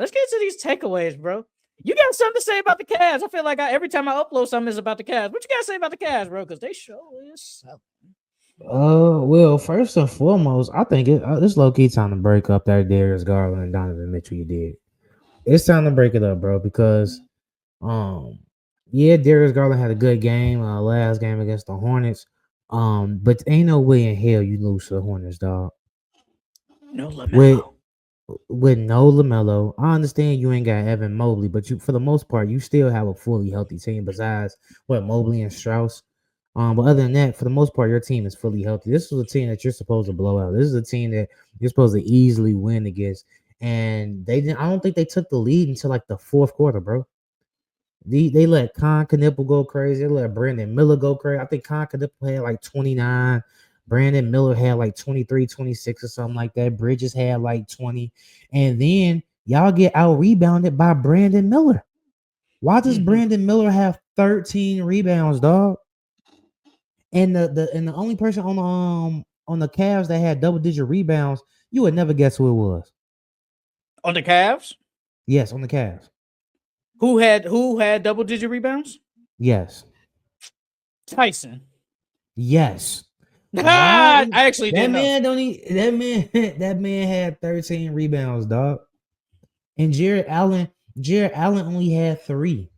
let's get to these takeaways, bro. You got something to say about the Cavs? I feel like every time I upload something is about the Cavs. What you got to say about the Cavs, bro? Because they show is something. Well, first and foremost, I think it's low key time to break up that Darius Garland and Donovan Mitchell you did. It's time to break it up, bro, because um, yeah, Darius Garland had a good game last game against the Hornets. But ain't no way in hell you lose to the Hornets, dog. No With LaMelo. with no LaMelo, I understand you ain't got Evan Mobley, but you for the most part you still have a fully healthy team besides what Mobley and Strauss. But other than that, for the most part, your team is fully healthy. This was a team that you're supposed to blow out. This is a team that you're supposed to easily win against. And they didn't. I don't think they took the lead until like the fourth quarter, bro. They let Con Knipple go crazy. They let Brandon Miller go crazy. I think Con Knipple had like 29. Brandon Miller had like 23, 26 or something like that. Bridges had like 20. And then y'all get out rebounded by Brandon Miller. Why does Brandon Miller have 13 rebounds, dog? And the only person on the Cavs that had double digit rebounds, you would never guess who it was. On the Cavs? Yes, on the Cavs. Who had double digit rebounds? Yes. Tyson. Yes. I Why actually that didn't know. man don't he that man had 13 rebounds, dog. And Jared Allen only had 3.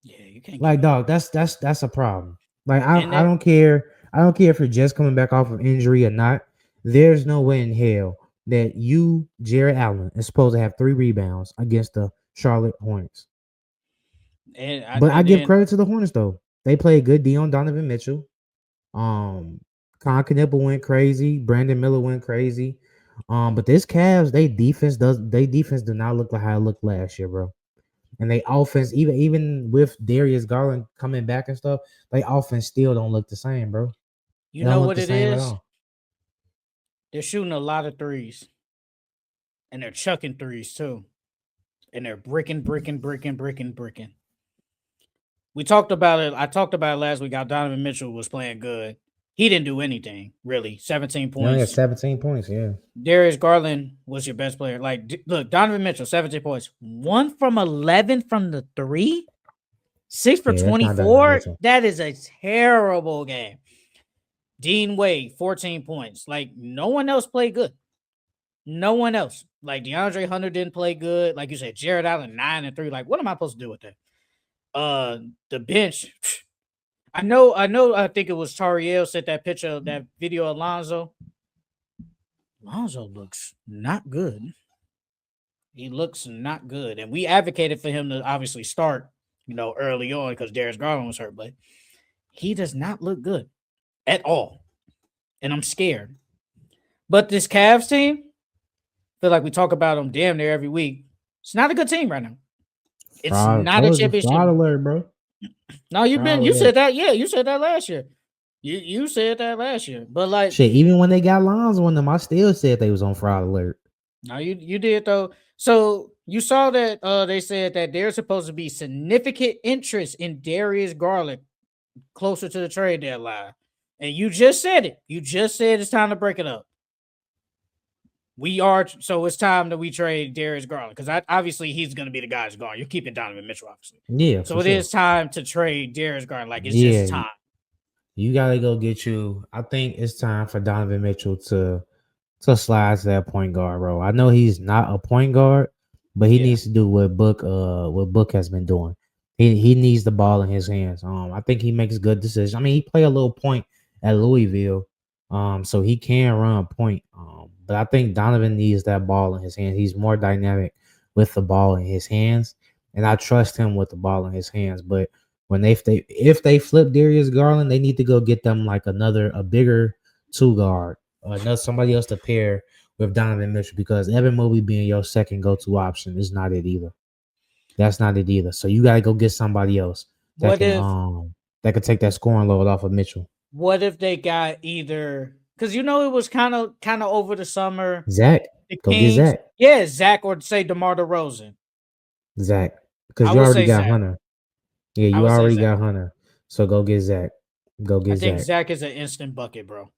Yeah, you can't Like, keep up. dog, that's a problem. Like, And I that don't care. I don't care if you're just coming back off of injury or not. There's no way in hell that you, Jared Allen, is supposed to have 3 rebounds against the Charlotte Hornets. But I and give then credit to the Hornets though. They played good D on Donovan Mitchell. Um, Con Knipple went crazy. Brandon Miller went crazy. But this Cavs, they defense do not look like how it looked last year, bro. And they offense, even with Darius Garland coming back and stuff, they offense still don't look the same, bro. you It don't know look what the it same at is? all. They're shooting a lot of threes. And they're chucking threes too. And they're bricking. We talked about it. I talked about it last week. How Donovan Mitchell was playing good. He didn't do anything, really. 17 They only had points. 17 points, yeah. Darius Garland was your best player. Like, look, Donovan Mitchell, 17 points. 1 from 11 from the 3. 6 for Yeah, that's not Donovan 24. Mitchell. That is a terrible game. Dean Wade, 14 points. Like, no one else played good. No one else. Like, DeAndre Hunter didn't play good. Like you said, Jared Allen, 9 and 3. Like, what am I supposed to do with that? The bench. I think it was Tariel sent that picture of that video of Lonzo. Lonzo looks not good. He looks not good. And we advocated for him to obviously start, early on because Darius Garland was hurt, but he does not look good at all. And I'm scared. But this Cavs team, I feel like we talk about them damn near every week. It's not a good team right now. It's Fraud. not a Told you, championship. fraud alert, bro. No, Fraud you alert. said that. Yeah, you said that last year. You said that last year. But like, Shit, even when they got Lonzo on them, I still said they was on fraud alert. no, you did though. So you saw that they said that there's supposed to be significant interest in Darius Garland closer to the trade deadline. And you just said it. You just said it's time to break it up. So it's time that we trade Darius Garland because obviously he's going to be the guy that's gone. You're keeping Donovan Mitchell, obviously. Yeah, So for it sure. is time to trade Darius Garland. Like it's Yeah, just time. you gotta go get you. I think it's time for Donovan Mitchell to slide to that point guard role. I know he's not a point guard, but he Yeah. needs to do what Book has been doing. He needs the ball in his hands. I think he makes good decisions. I mean, he played a little point at Louisville, so he can run point. But I think Donovan needs that ball in his hands. He's more dynamic with the ball in his hands, and I trust him with the ball in his hands. But when if they flip Darius Garland, they need to go get them like a bigger 2 guard, another somebody else to pair with Donovan Mitchell because Evan Mobley being your second go-to option is not it either. That's not it either. So you gotta go get somebody else What if that can take that scoring load off of Mitchell. they got either because it was kind of over the summer. Zach, The go get Kings, Zach. yeah, Zach or say DeMar DeRozan. Zach, because I you would already say got Zach. Hunter. Yeah, I you would say already Zach. got Hunter. So go get Zach. Go I get think Zach. Zach is an instant bucket, bro.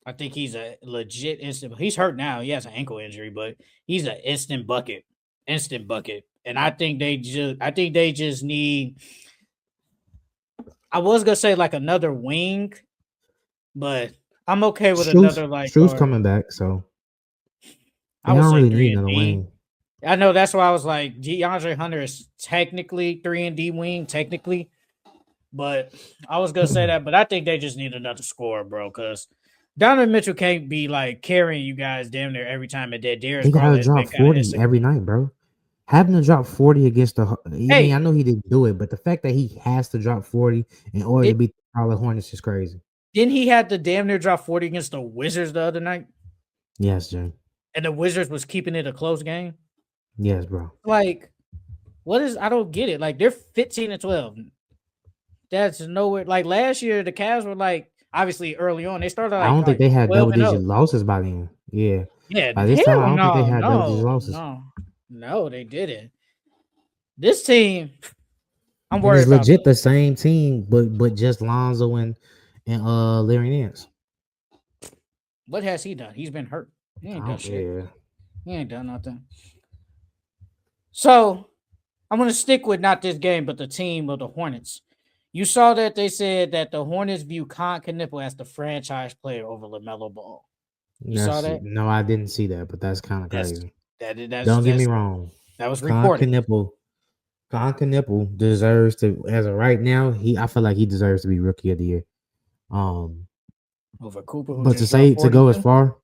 I think he's a legit instant. He's hurt now. He has an ankle injury, but he's an instant bucket. instant bucket. And I think they just need. I was gonna say like another wing, but I'm okay with another like Stru's or coming back, so I they would don't say really three need and another D. wing. I know that's why I was like DeAndre Hunter is technically 3 and D wing, technically. But I was gonna say that, but I think they just need another scorer, bro, because Donovan Mitchell can't be like carrying you guys damn near every time and that Darius He gotta Garland has drop been kind of 40 every insignificant. night, bro. Having to drop 40 against the I mean, I Hey, know he didn't do it, but the fact that he has to drop 40 in order to did, beat the Charlotte Hornets is crazy. didn't he have to damn near drop 40 against the Wizards the other night? Yes, Jay. And the Wizards was keeping it a close game? Yes, bro. Like, what is I don't get it. Like they're 15 and 12. That's nowhere like last year the Cavs were like obviously early on. They started I don't think like they had 12 double and digit 0. losses by then. Yeah. Yeah, By this time, I hell don't think they no, had double digit no, losses. no, no, they didn't. This team, I'm And worried it's about legit the same team, but just Lonzo and Larry Nance. what has he done? He's been hurt. He ain't done shit. Yeah. He ain't done nothing. So I'm gonna stick with not this game, but the team of the Hornets. You saw that they said that the Hornets view Con Knipple as the franchise player over LaMelo Ball. You saw that? No, I didn't see that, but that's kind of That's crazy. that's Don't get me that's wrong. that was Con reported Knipple deserves to, as of right now, I feel like he deserves to be rookie of the year. over Cooper, who But just dropped to go as 42. far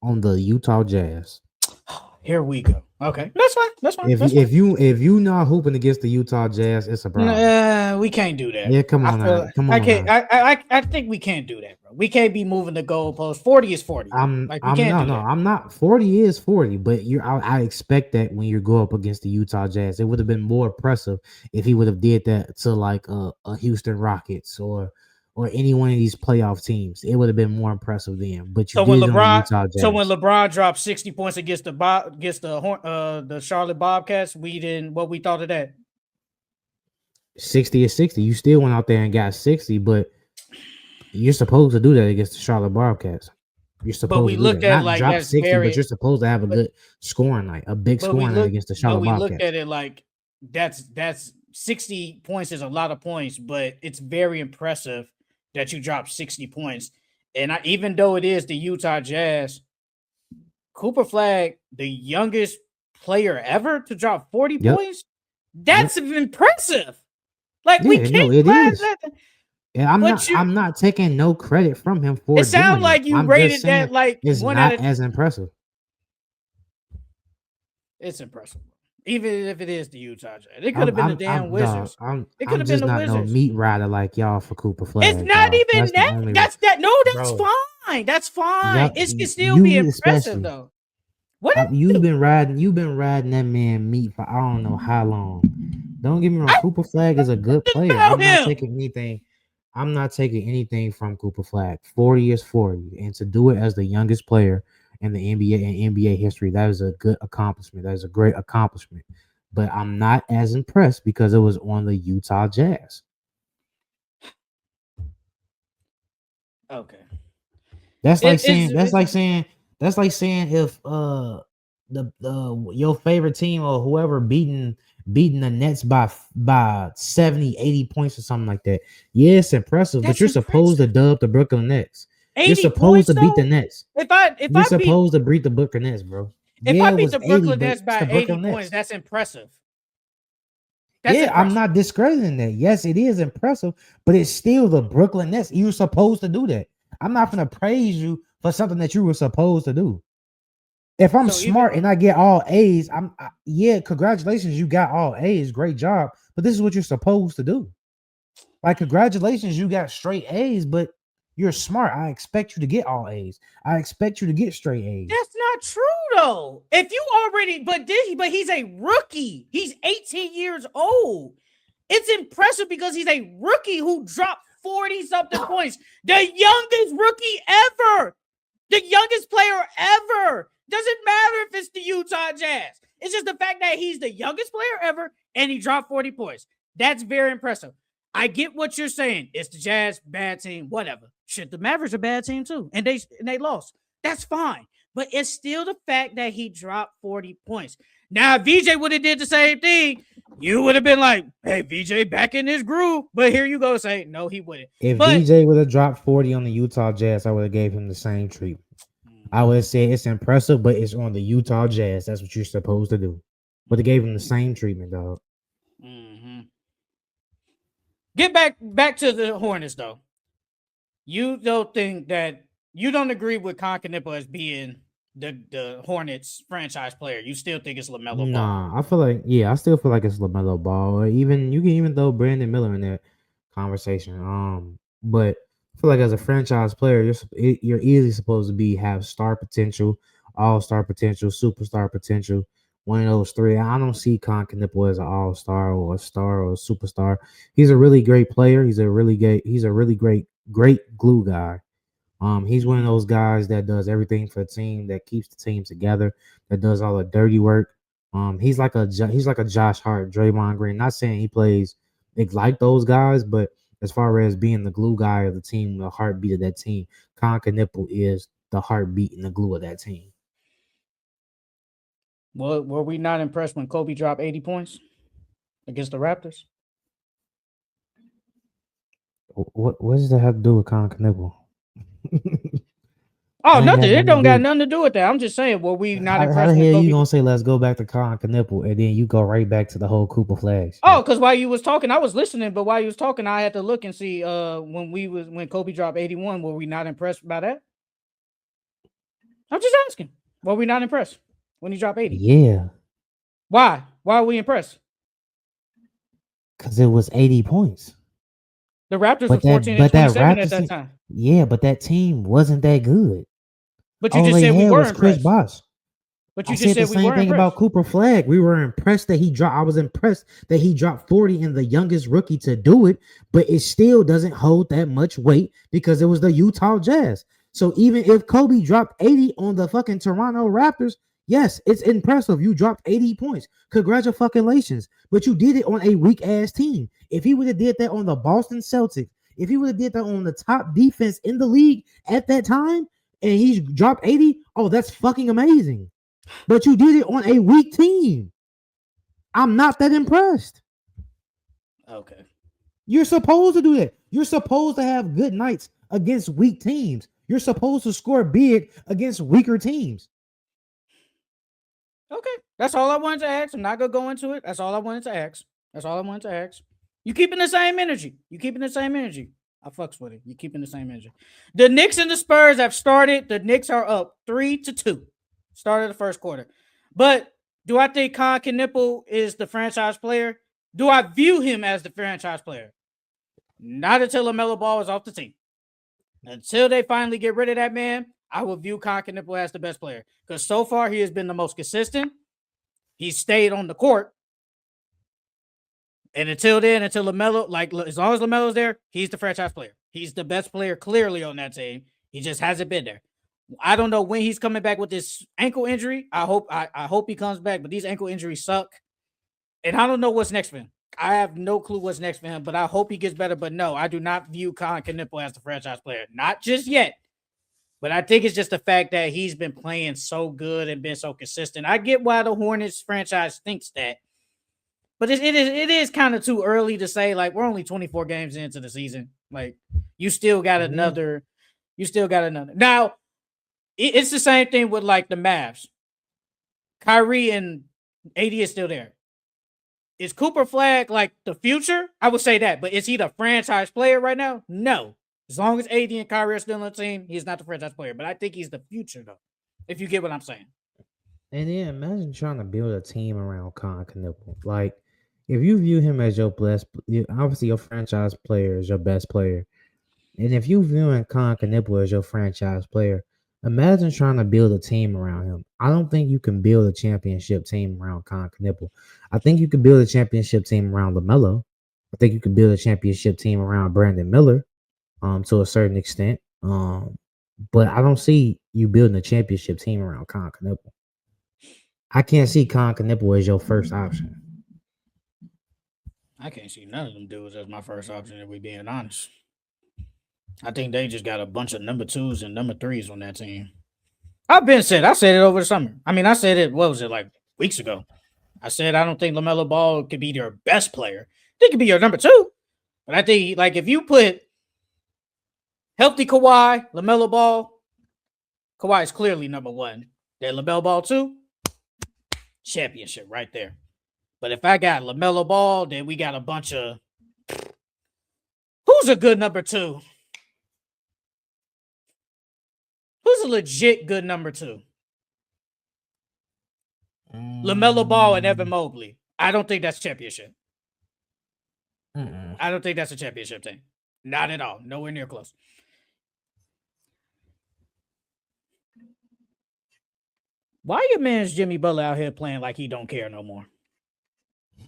on the Utah Jazz. Here we go. Okay, that's fine. That's fine. That's fine. If you not hooping against the Utah Jazz, it's a problem. We can't do that. Yeah, come on now. Come I on can't. now. I think we can't do that, bro. We can't be moving the goalpost. 40 is 40. Like we can't do that. I'm not 40 is 40, but I expect that when you go up against the Utah Jazz, it would have been more impressive if he would have did that to like a Houston Rockets or any one of these playoff teams. It would have been more impressive then. But you did it on the Utah Jazz. So when LeBron dropped 60 points against the Charlotte Bobcats, we didn't what we thought of that. 60 is 60. You still went out there and got 60, but you're supposed to do that against the Charlotte Bobcats. You're supposed to do that. Not like drop 60, but you're supposed to have a good scoring night, a big scoring night against the Charlotte Bobcats. We looked at it like that's 60 points is a lot of points, but it's very impressive that you dropped 60 points. And even though it is the Utah Jazz, Cooper Flag, the youngest player ever to drop 40 points, that's impressive. Like we can't. It is. Yeah, I'm not taking no credit from him for it. Sounds like you rated that like it's not as impressive. It's impressive. Even if it is the Utah Jazz, it could have been the damn Wizards. It could have been the Wizards. No meat rider like y'all for Cooper Flag. It's not even that. That's that. No, that's fine. That's fine. It can still be impressive though. What you've been riding that man meat for I don't know how long. Don't get me wrong. Cooper Flag is a good player. I'm not taking anything from Cooper Flag. 40 is 40, and to do it as the youngest player in the NBA and NBA history, that is a good accomplishment. That is a great accomplishment. But I'm not as impressed because it was on the Utah Jazz. Okay. That's like saying if your favorite team or whoever beating the Nets by 70, 80 points or something like that. Yeah, it's impressive, but you're supposed to dub the Brooklyn Nets. You're supposed to beat the Nets. You're supposed to beat the Brooklyn Nets, bro. If I beat the Brooklyn Nets by 80 points, that's impressive. I'm not discrediting that. Yes, it is impressive, but it's still the Brooklyn Nets. You're supposed to do that. I'm not going to praise you for something that you were supposed to do. If I'm smart and I get all A's, congratulations, you got all A's. Great job. But this is what you're supposed to do. Like, congratulations, you got straight A's, but you're smart. I expect you to get all A's. I expect you to get straight A's. That's not true, though. If you already, but he's a rookie. He's 18 years old. It's impressive because he's a rookie who dropped 40-something points. The youngest rookie ever. The youngest player ever. Doesn't matter if it's the Utah Jazz. It's just the fact that he's the youngest player ever and he dropped 40 points. That's very impressive. I get what you're saying. It's the Jazz, bad team, whatever. Shit, the Mavericks are a bad team too, and they lost. That's fine. But it's still the fact that he dropped 40 points. Now, if VJ would have did the same thing, you would have been like, hey, VJ back in his groove. But here you go say, no, he wouldn't. If But VJ would have dropped 40 on the Utah Jazz, I would have gave him the same treatment. I would have said it's impressive, but it's on the Utah Jazz. That's what you're supposed to do. But they gave him the same treatment, dog. Get back to the Hornets, though. You don't think that you don't agree with Concanipo as being the Hornets franchise player. You still think it's LaMelo Ball. Nah, I feel like I still feel like it's LaMelo Ball. Or even you can even throw Brandon Miller in that conversation. But I feel like as a franchise player, you're easily supposed to have star potential, all-star potential, superstar potential. One of those three. I don't see Concanipo as an all-star or a star or a superstar. He's a really great player. He's a really great glue guy. He's one of those guys that does everything for the team, that keeps the team together, that does all the dirty work. He's like a Josh Hart, Draymond Green. Not saying he plays like those guys, but as far as being the glue guy of the team, the heartbeat of that team, Concanipo is the heartbeat and the glue of that team. Well, were we not impressed when Kobe dropped 80 points against the Raptors? What does that have to do with Concanipo? Oh, nothing. It don't got nothing to do with that. I'm just saying, well, we not impressed. How the hell you gonna say let's go back to Concanipo and then you go right back to the whole Cooper flags? Oh, because while you was talking, I was listening, but while you was talking, I had to look and see when Kobe dropped 81, were we not impressed by that? I'm just asking. Were we not impressed when he dropped 80? Yeah. Why? Why are we impressed? Because it was 80 points. The Raptors were 14 and 27 at that time. Yeah, but that team wasn't that good. But you just said we were impressed. Chris Bosh. But you just said the same thing about Cooper Flag. We were impressed that he dropped. I was impressed that he dropped 40 and the youngest rookie to do it, but it still doesn't hold that much weight because it was the Utah Jazz. So even if Kobe dropped 80 on the fucking Toronto Raptors, yes, it's impressive. You dropped 80 points. Congratulations. But you did it on a weak ass team. If he would have did that on the Boston Celtics, if he would have did that on the top defense in the league at that time, and he's dropped 80, oh, that's fucking amazing. But you did it on a weak team. I'm not that impressed. Okay. You're supposed to do that. You're supposed to have good nights against weak teams. You're supposed to score big against weaker teams. Okay. That's all I wanted to ask. I'm not going to go into it. That's all I wanted to ask. You keeping the same energy. I fucks with it. You keeping the same energy. The Knicks and the Spurs have started. The Knicks are up 3-2. Started the first quarter. But do I think Concanipo is the franchise player? Do I view him as the franchise player? Not until LaMelo Ball is off the team. Until they finally get rid of that man, I will view Concanipo as the best player. Because so far, he has been the most consistent. He's stayed on the court. And until then, until LaMelo, as long as LaMelo's there, he's the franchise player. He's the best player clearly on that team. He just hasn't been there. I don't know when he's coming back with this ankle injury. I hope he comes back, but these ankle injuries suck. And I don't know what's next for him. I have no clue what's next for him, but I hope he gets better. But no, I do not view Concanipo as the franchise player. Not just yet. But I think it's just the fact that he's been playing so good and been so consistent. I get why the Hornets franchise thinks that. But it is kind of too early to say, like, we're only 24 games into the season. Like, you still got another. Now, it's the same thing with, like, the Mavs. Kyrie and AD is still there. Is Cooper Flag, like, the future? I would say that. But is he the franchise player right now? No. As long as AD and Kyrie are still on the team, he's not the franchise player. But I think he's the future, though, if you get what I'm saying. And then imagine trying to build a team around Concanipo. Like, if you view him as your best, obviously your franchise player is your best player. And if you viewing Concanipo as your franchise player, imagine trying to build a team around him. I don't think you can build a championship team around Concanipo. I think you can build a championship team around LaMelo. I think you can build a championship team around Brandon Miller, to a certain extent. But I don't see you building a championship team around Concanipo. I can't see Concanipo as your first option. I can't see none of them dudes as my first option, if we're being honest. I think they just got a bunch of number 2s and number 3s on that team. I said it over the summer. I mean, I said it, what was it, like weeks ago? I said I don't think LaMelo Ball could be your best player. He could be your number 2. But I think like if you put healthy Kawhi, LaMelo Ball, Kawhi is clearly number 1. Then LaMelo Ball 2, championship right there. But if I got LaMelo Ball, then we got a bunch of who's a good number 2? Who's a legit good number 2? LaMelo Ball and Evan Mobley. I don't think that's championship. I don't think that's a championship team. Not at all. Nowhere near close. Why your man's Jimmy Butler out here playing like he don't care no more?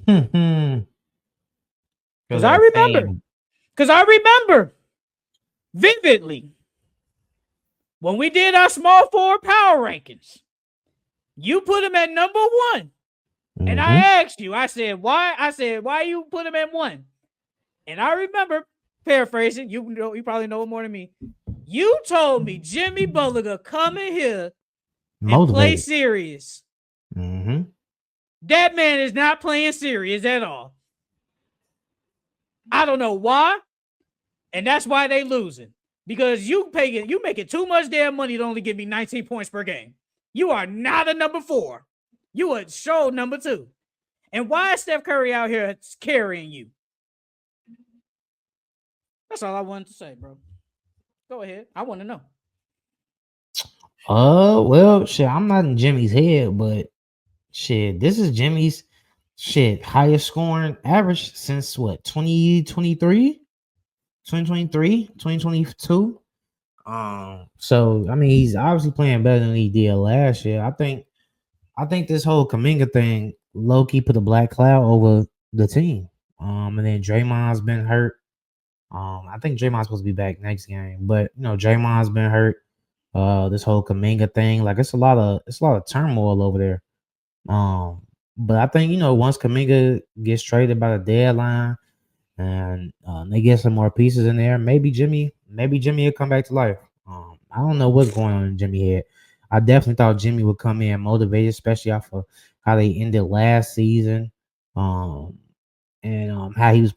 Because I remember vividly when we did our small forward power rankings, you put him at number 1. And I asked you, I said, why you put him at 1? And I remember paraphrasing, you probably know it more than me. You told me Jimmy Butler to come in here and play serious. That man is not playing serious at all. I don't know why. And that's why they losing. Because you making too much damn money to only give me 19 points per game. You are not a number 4. You are show number 2. And why is Steph Curry out here carrying you? That's all I wanted to say, bro. Go ahead. I want to know. Well, shit, I'm not in Jimmy's head, but shit, this is Jimmy's highest scoring average since what, 2023, 2022. So I mean, he's obviously playing better than he did last year. I think this whole Kuminga thing low key put a black cloud over the team. And then Draymond's been hurt. I think Draymond's supposed to be back next game, but Draymond's been hurt. This whole Kuminga thing, like it's a lot of turmoil over there. But I think once Kuminga gets traded by the deadline and they get some more pieces in there, maybe Jimmy will come back to life. I don't know what's going on in Jimmy's head. I definitely thought Jimmy would come in motivated, especially off of how they ended last season. And how he was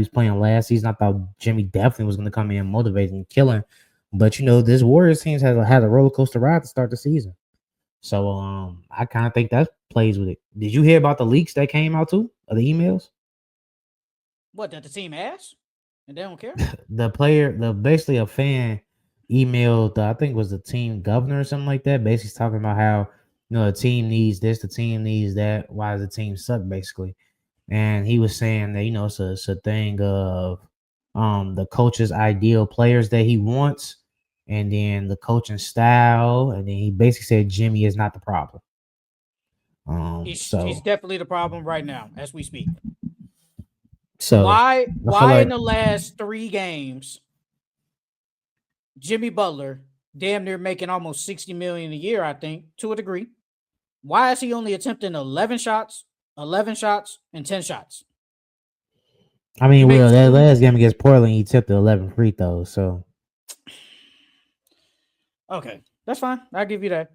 playing last season. I thought Jimmy definitely was going to come in motivated and killing. But this Warriors team had a roller coaster ride to start the season. So I kind of think that plays with it. Did you hear about the leaks that came out too, of the emails? What, that the team asked and they don't care? Basically a fan emailed, I think it was the team governor or something like that, basically talking about how the team needs this, the team needs that. Why does the team suck, basically? And he was saying that it's a thing of the coach's ideal players that he wants, and then the coaching style, and then he basically said Jimmy is not the problem. He's definitely the problem right now as we speak. So why in the last 3 games Jimmy Butler damn near making almost $60 million a year, I think, to a degree? Why is he only attempting 11 shots, and 10 shots? I mean, that last game against Portland, he tipped the 11 free throws. So, okay, that's fine. I'll give you that.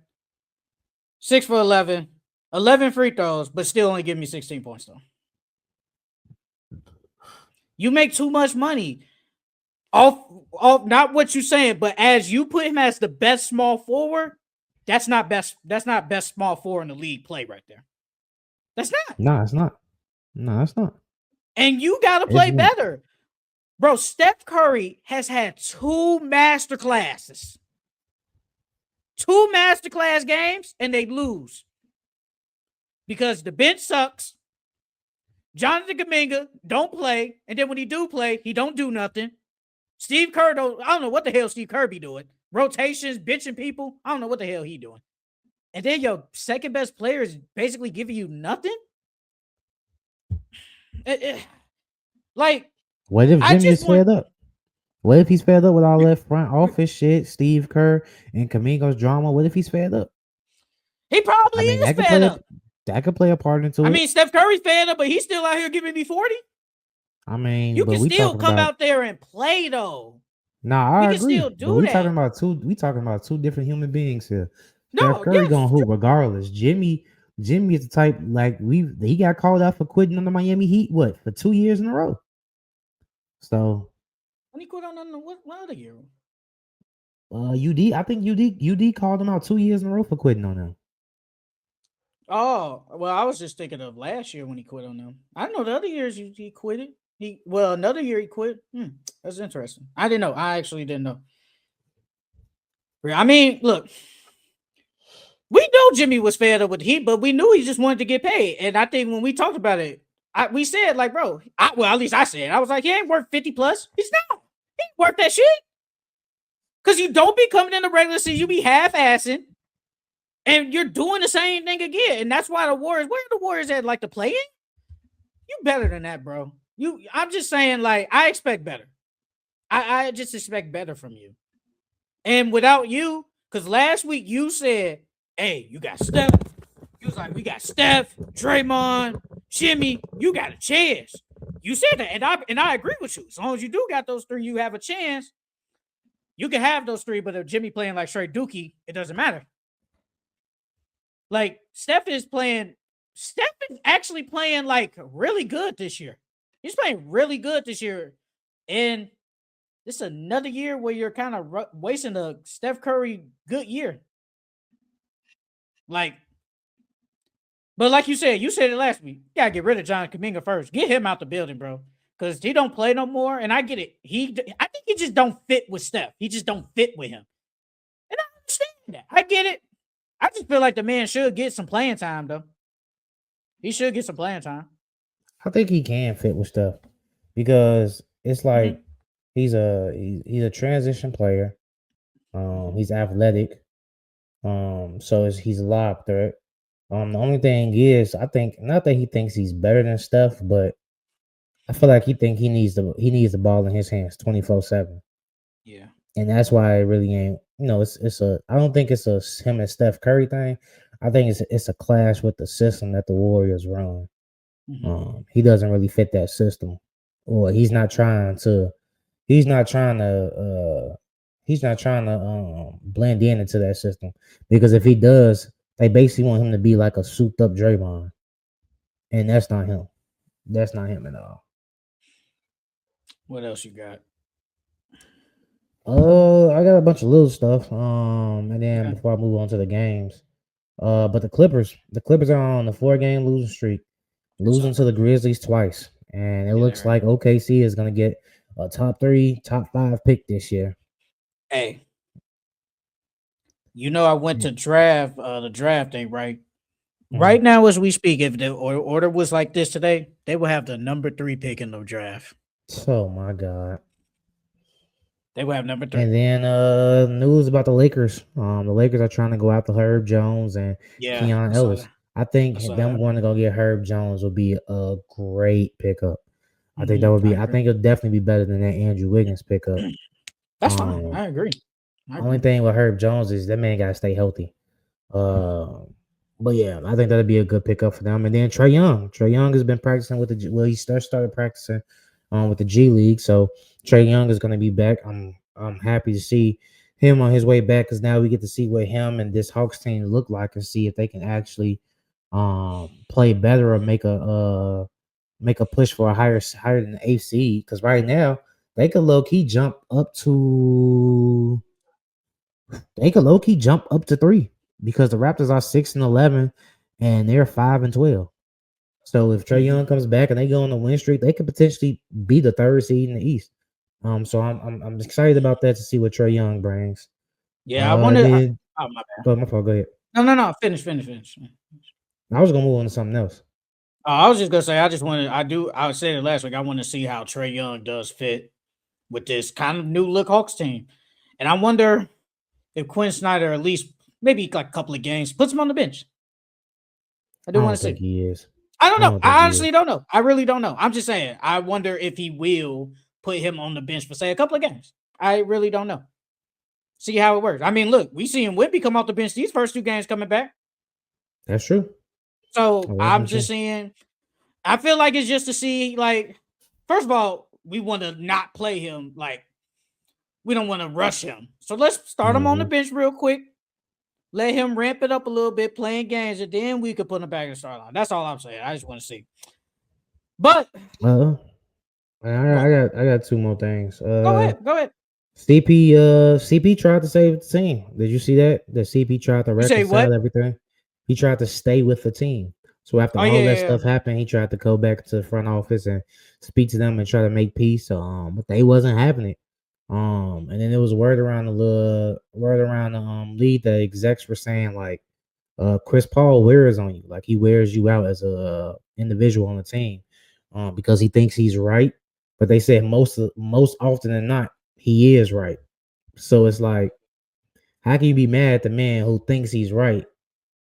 6 for 11, 11 free throws, but still only give me 16 points though. You make too much money off not what you're saying, but as you put him as the best small forward, that's not best small forward in the league play right there. That's not. No, it's not. No, it's not. And you got to play better. Bro, Steph Curry has had 2 masterclass games, and they lose. Because the bench sucks. Jonathan Kuminga don't play, and then when he do play, he don't do nothing. Steve Kerr I don't know what the hell Steve Kerr be doing. Rotations, benching people. I don't know what the hell he doing. And then your second best player is basically giving you nothing? Like, what if Jimmy is fed up? What if he's fed up with all that front office shit, Steve Kerr and Kuminga's drama? What if he's fed up? He probably is fed up. That could play a part into it. I mean, Steph Curry's fed up, but he's still out here giving me 40. I mean, you can still come out there and play though. Nah, I agree. Still do we that. We talking about two different human beings here. Steph Curry gonna hoop regardless. Jimmy Jimmy is the type he got called out for quitting on the Miami Heat for 2 years in a row. So When he quit on the what other year? UD, I think UD called him out 2 years in a row for quitting on them. Oh, well, I was just thinking of last year when he quit on them. I know the other years he quit it. Another year he quit. That's interesting. I didn't know. I actually didn't know. I mean, look, we know Jimmy was fed up with the Heat, but we knew he just wanted to get paid. And I think when we talked about it, we said, like, bro, at least I said, I was like, he ain't worth 50 plus. He's not. He ain't worth that shit. Because you don't be coming in the regular season, you be half-assing, and you're doing the same thing again. And that's why the Warriors, where are the Warriors at, like, the play-in? You better than that, bro. I'm just saying, like, I expect better. I just expect better from you. And without you, because last week you said, hey, you got Steph. You was like, we got Steph, Draymond, Jimmy. You got a chance. You said that, and I agree with you. As long as you do got those three, you have a chance. You can have those three, but if Jimmy playing like straight Dookie, it doesn't matter. Like, Steph is actually playing, like, really good this year. He's playing really good this year. And this is another year where you're kind of wasting a Steph Curry good year. Like, but like you said it last week. You gotta get rid of John Kuminga first. Get him out the building, bro. Because he don't play no more. And I get it. I think he just don't fit with Steph. He just don't fit with him. And I understand that. I get it. I just feel like the man should get some playing time, though. He should get some playing time. I think he can fit with Steph because it's like he's a transition player. He's athletic. So he's a lob threat. The only thing is, I think not that he thinks he's better than Steph, but I feel like he needs the ball in his hands 24/7. Yeah, and that's why it really ain't. I don't think it's a him and Steph Curry thing. I think it's a clash with the system that the Warriors run. He doesn't really fit that system, or he's not trying to. He's not trying to. He's not trying to blend into that system, because if he does, they basically want him to be like a souped up Draymond, and that's not him. That's not him at all. What else you got? I got a bunch of little stuff. And then before I move on to the games, but the Clippers are on a 4-game losing streak, losing to the Grizzlies twice, and it looks like OKC is gonna get a top 3, top 5 pick this year. Hey, I went to draft the draft day, right? Right now, as we speak, if the order was like this today, they will have the number 3 pick in the draft. Oh my God. They will have number 3. And then news about the Lakers. The Lakers are trying to go after Herb Jones and Keon Ellis. I think them going to go get Herb Jones will be a great pickup. I think that would be. I think it'll definitely be better than that Andrew Wiggins pickup. That's fine. I agree. Only thing with Herb Jones is that man got to stay healthy. But yeah, I think that'd be a good pickup for them. And then Trae Young has been practicing with he started practicing with the G League. So Trae Young is going to be back. I'm happy to see him on his way back, because now we get to see what him and this Hawks team look like and see if they can actually play better or make a push for a higher than the 8th seed. Because right now they could low key jump up to 3, because the Raptors are 6-11 and they're 5-12. So if Trae Young comes back and they go on the win streak, they could potentially be the 3rd seed in the East. So I'm excited about that, to see what Trae Young brings. Yeah, I wanted. Oh my bad. My fault. Go ahead. No. Finish. I was gonna move on to something else. I was just gonna say, I said it last week. I want to see how Trae Young does fit with this kind of new look Hawks team, and I wonder if Quinn Snyder, at least maybe like a couple of games, puts him on the bench. I do want to see. He is. I don't know. I honestly don't know. I really don't know. I'm just saying. I wonder if he will put him on the bench for, say, a couple of games. I really don't know. See how it works. I mean, look, we see him Whitby come off the bench these first 2 games coming back. That's true. So I'm just saying, I feel like it's just to see, like, first of all, we want to not play him. Like, we don't want to rush him. So let's start him on the bench real quick. Let him ramp it up a little bit, playing games, and then we could put him back in the start line. That's all I'm saying. I just want to see. But Uh, what? I got two more things. Go ahead. Go ahead. CP tried to save the team. Did you see that? The CP tried to You say reconcile what? everything. He tried to stay with the team. So after Oh all that yeah. stuff happened, he tried to go back to the front office and speak to them and try to make peace. But they wasn't having it. And then there was word around the league that execs were saying like, Chris Paul wears on you, like he wears you out as a individual on the team, because he thinks he's right. But they said most often than not, he is right. So it's like, how can you be mad at the man who thinks he's right?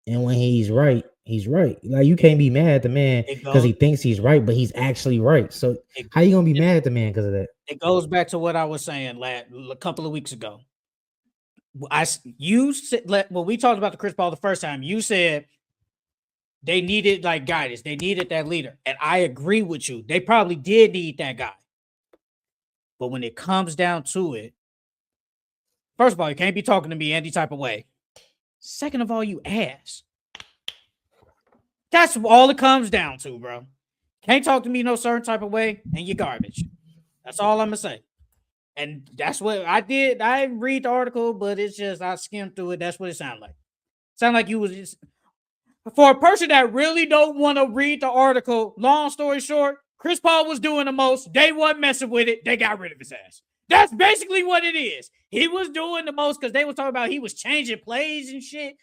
And when he's right, he's right. Like you can't be mad at the man It because goes. he thinks he's right, but he's actually right. So It, how you gonna be it, mad at the man because of that? it goes back to what I was saying a couple of weeks ago. When we talked about the Chris Paul the first time, you said they needed like guidance. They needed that leader. And I agree with you. They probably did need that guy. But when it comes down to it, first of all, you can't be talking to me any type of way. Second of all, you ass. That's all it comes down to, bro. Can't talk to me no certain type of way, and you're garbage. That's all I'm gonna say. And that's what I did. I didn't read the article, but it's just I skimmed through it. That's what it sounded like. Sound like you was just for a person that really don't want to read the article. Long story short, Chris Paul was doing the most. They wasn't messing with it. They got rid of his ass. That's basically what it is. He was doing the most because they were talking about he was changing plays and shit.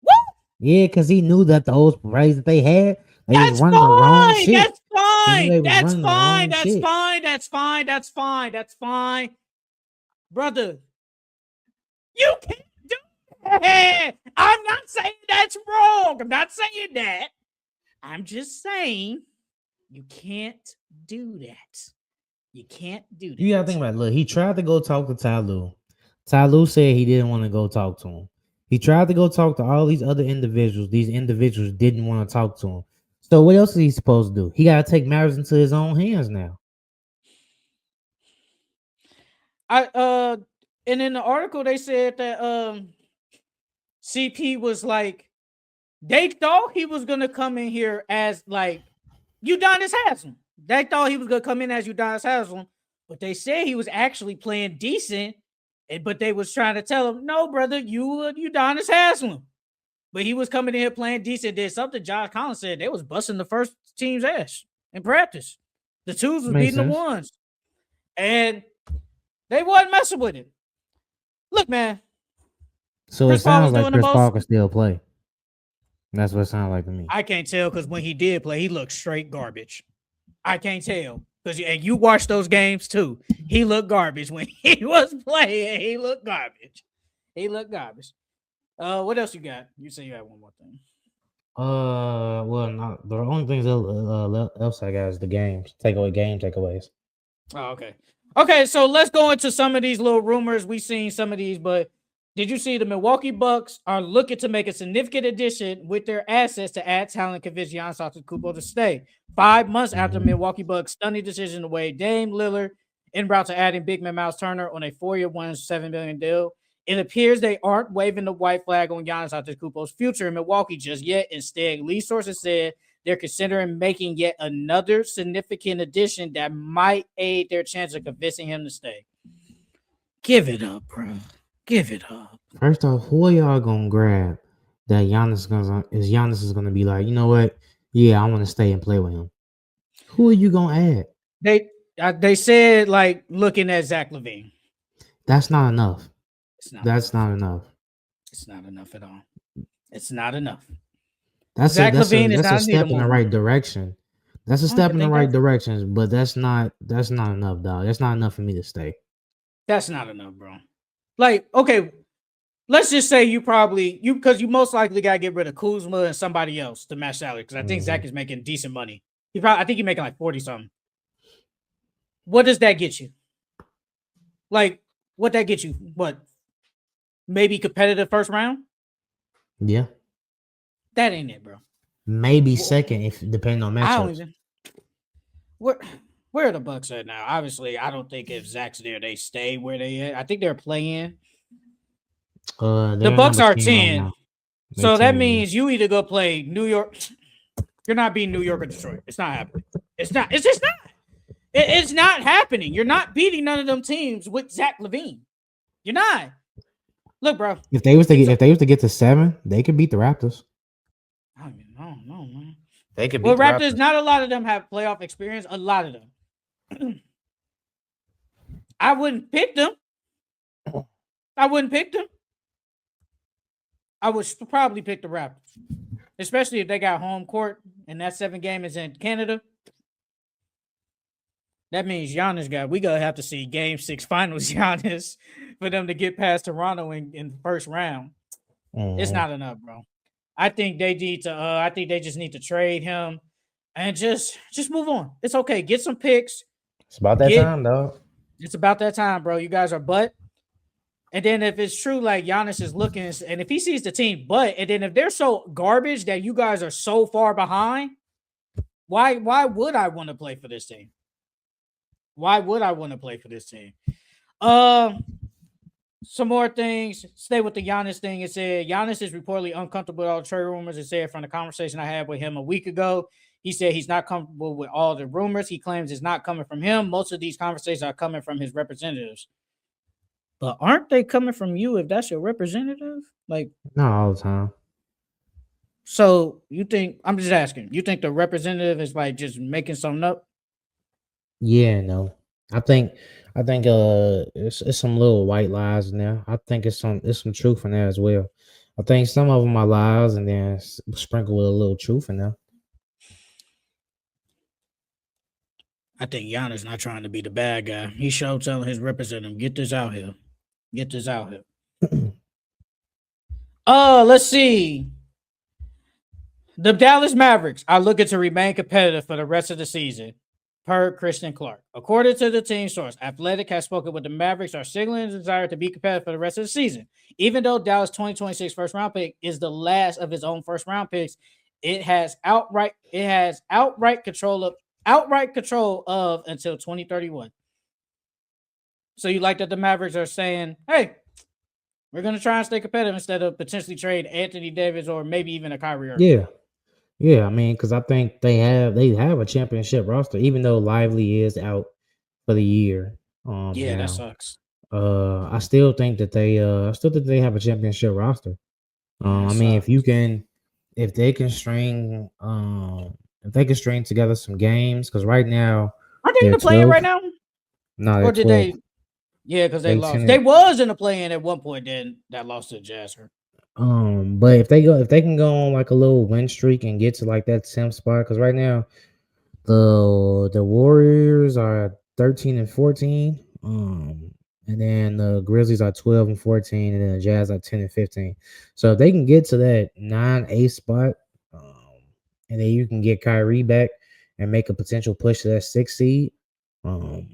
What? Yeah, because he knew that those plays that they had, they was That's running the wrong fine. shit. That's He knew fine. they was That's running the fine. wrong That's shit. fine. That's fine. That's fine. That's fine. Brother, you can't do that. I'm not saying that's wrong. I'm not saying that. I'm just saying you can't do that. You can't do that. You gotta think about it. Look, he tried to go talk to Ty Lue. Ty Lue said he didn't want to go talk to him. He tried to go talk to all these other individuals. These individuals didn't want to talk to him. So what else is he supposed to do? He gotta take matters into his own hands now. And in the article they said that CP was like they thought he was gonna come in here as like Udonis Haslam. They thought he was gonna come in as Udonis Haslam, but they said he was actually playing decent. But they was trying to tell him, no, brother, you Udonis Haslam. But he was coming in here playing decent. Did something Josh Collins said they was busting the first team's ass in practice. The twos was Makes beating the sense. ones, and they wasn't messing with him. Look, man, So it Chris Paul was sounds like doing the Chris Paul most. can still play. That's what it sounds like to me. I can't tell because when he did play, he looked straight garbage. I can't tell because and you watch those games too. He looked garbage when he was playing. He looked garbage. He looked garbage. What else you got? You say you had one more thing. Well, not the only things else I got is the games. Game takeaways. Oh, okay. Okay, so let's go into some of these little rumors. We've seen some of these, but did you see the Milwaukee Bucks are looking to make a significant addition with their assets to add talent, convince Giannis Antetokounmpo to stay? 5 months after the Milwaukee Bucks' stunning decision to waive Dame Lillard en route to adding big man Miles Turner on a 4-year, $107 million deal, it appears they aren't waving the white flag on Giannis Antetokounmpo's future in Milwaukee just yet. Instead, lead sources said they're considering making yet another significant addition that might aid their chance of convincing him to stay. Give it up, bro. Give it up. First off, who are y'all gonna grab that Giannis is gonna be like, you know what? Yeah, I want to stay and play with him. Who are you gonna add? They said like looking at Zach LaVine. That's not enough. It's not. That's not enough. It's not enough at all. It's not enough. That's Zach LaVine is that's a not step in the movement. right direction. That's a I don't step in the think right that's direction, but that's not enough, dog. That's not enough for me to stay. that's not enough, bro. Like, okay, let's just say you because you most likely gotta get rid of Kuzma and somebody else to match salary. Because I think Zach is making decent money. I think he's making like 40 something. What does that get you? Like, what that get you? What? Maybe competitive first round? Yeah. That ain't it, bro. Maybe second if depending on I don't matchups. even. Where are the Bucks at now? Obviously, I don't think if Zach's there, they stay where they at. I think they're playing. The Bucks are 10. Right, so that means you either go play New York. You're not beating New York or Detroit. It's not happening. It's not. It's just not. It's not happening. You're not beating none of them teams with Zach LaVine. You're not. Look, bro. If they was to get to 7, they could beat the Raptors. I don't know, man. They could beat the Raptors. Not a lot of them have playoff experience. A lot of them. I wouldn't pick them. I would probably pick the Raptors, especially if they got home court and that 7 game is in Canada. That means Giannis we gonna have to see Game 6 Finals Giannis for them to get past Toronto in the first round. It's not enough, bro. I think they need to. I think they just need to trade him and just move on. It's okay. Get some picks. It's about that time, though. It's about that time, bro. You guys are butt. And then if it's true, like Giannis is looking, and if he sees the team butt, and then if they're so garbage that you guys are so far behind, why would I want to play for this team? Why would I want to play for this team? Some more things. Stay with the Giannis thing. It said Giannis is reportedly uncomfortable with all the trade rumors. It said from the conversation I had with him a week ago, he said he's not comfortable with all the rumors. He claims it's not coming from him. Most of these conversations are coming from his representatives. But aren't they coming from you if that's your representative? Like, not all the time. So you think, I'm just asking, you think the representative is like just making something up? Yeah, no. I think it's some little white lies in there. I think it's some truth in there as well. I think some of them are lies and then sprinkle with a little truth in there. I think Giannis not trying to be the bad guy. He showed telling his representative, get this out here. Get this out here. Let's see. The Dallas Mavericks are looking to remain competitive for the rest of the season, per Christian Clark. According to the team source, Athletic has spoken with the Mavericks are signaling a desire to be competitive for the rest of the season. Even though Dallas' 2026 first round pick is the last of his own first round picks, it has outright control of until 2031. So you like that the Mavericks are saying, hey, we're going to try and stay competitive instead of potentially trade Anthony Davis or maybe even a Kyrie Irving. Yeah. I mean, because I think they have a championship roster, even though Lively is out for the year. That sucks. I still think that they have a championship roster. I mean, if they can string together some games, because right now aren't they in the play-in right now? No, or did 12. They? Yeah, because they lost. They was in the play-in at one point. Then that lost to Jazz. But if they can go on like a little win streak and get to like that 10th spot, because right now the Warriors are 13-14, and then the Grizzlies are 12-14, and then the Jazz are 10-15. So if they can get to that 9-8 spot, and then you can get Kyrie back and make a potential push to that 6th seed, then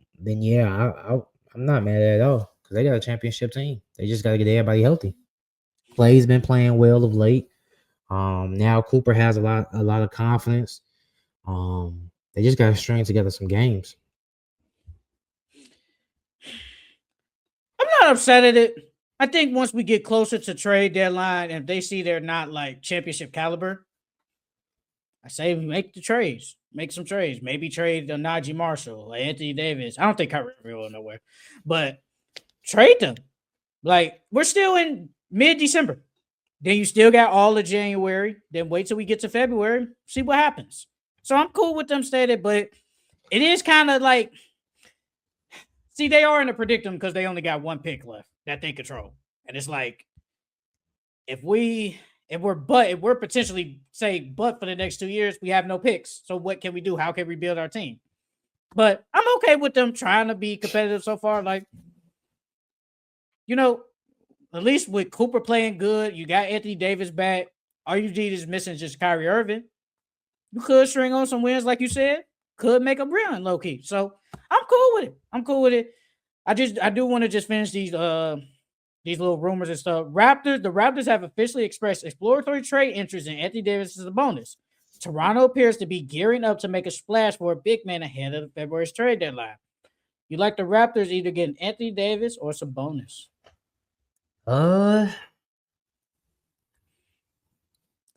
yeah, I'm not mad at it at all because they got a championship team. They just got to get everybody healthy. Clay's been playing well of late. Now Cooper has a lot of confidence. They just got to string together some games. I'm not upset at it. I think once we get closer to trade deadline, and if they see they're not like championship caliber, I say make the trades. Make some trades. Maybe trade Najee Marshall, Anthony Davis. I don't think Kyrie will go nowhere, but trade them. Like we're still in mid-December. Then you still got all of January. Then wait till we get to February. See what happens. So I'm cool with them stated, but it is kind of like, see, they are in a predicament because they only got one pick left that they control, and it's like if we're potentially say for the next 2 years, we have no picks. So what can we do? How can we build our team? But I'm okay with them trying to be competitive so far. Like, at least with Cooper playing good, you got Anthony Davis back. All you need is missing just Kyrie Irving. You could string on some wins, like you said. Could make a run low key. So I'm cool with it. I do want to just finish these little rumors and stuff. The Raptors have officially expressed exploratory trade interest in Anthony Davis as a bonus. Toronto appears to be gearing up to make a splash for a big man ahead of February's trade deadline. You like the Raptors either getting Anthony Davis or some bonus?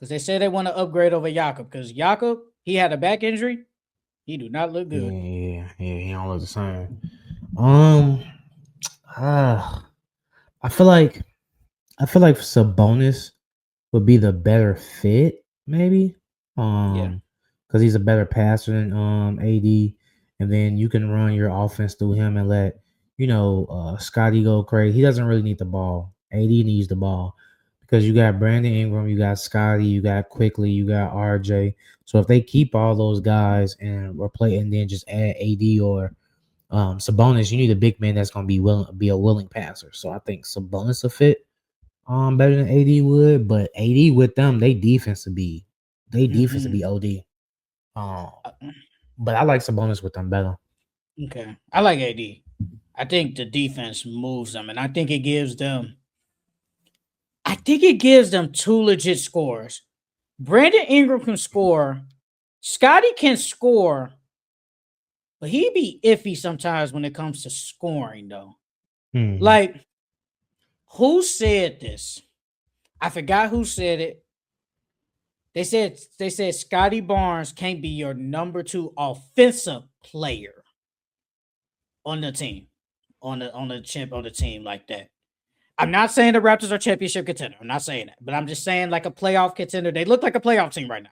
because they say they want to upgrade over Jakob because Jakob, he had a back injury. He do not look good. Yeah, he don't look the same. Um, I feel like Sabonis would be the better fit, maybe. Yeah. Because he's a better passer than AD, and then you can run your offense through him and let Scotty go crazy. He doesn't really need the ball. AD needs the ball because you got Brandon Ingram, you got Scotty, you got Quickly, you got RJ. So if they keep all those guys and then just add AD or Sabonis, you need a big man that's gonna be a willing passer. So I think Sabonis will fit better than AD would, but AD with them, defense would be OD. Um, but I like Sabonis with them better. Okay, I like AD. I think the defense moves them, and I think it gives them. I think it gives them two legit scores. Brandon Ingram can score. Scotty can score, but he be iffy sometimes when it comes to scoring, though. Hmm. Like, who said this? I forgot who said it. They said Scotty Barnes can't be your number 2 offensive player on the team, on the team like that. I'm not saying the Raptors are championship contender. I'm not saying that, but I'm just saying like a playoff contender. They look like a playoff team right now.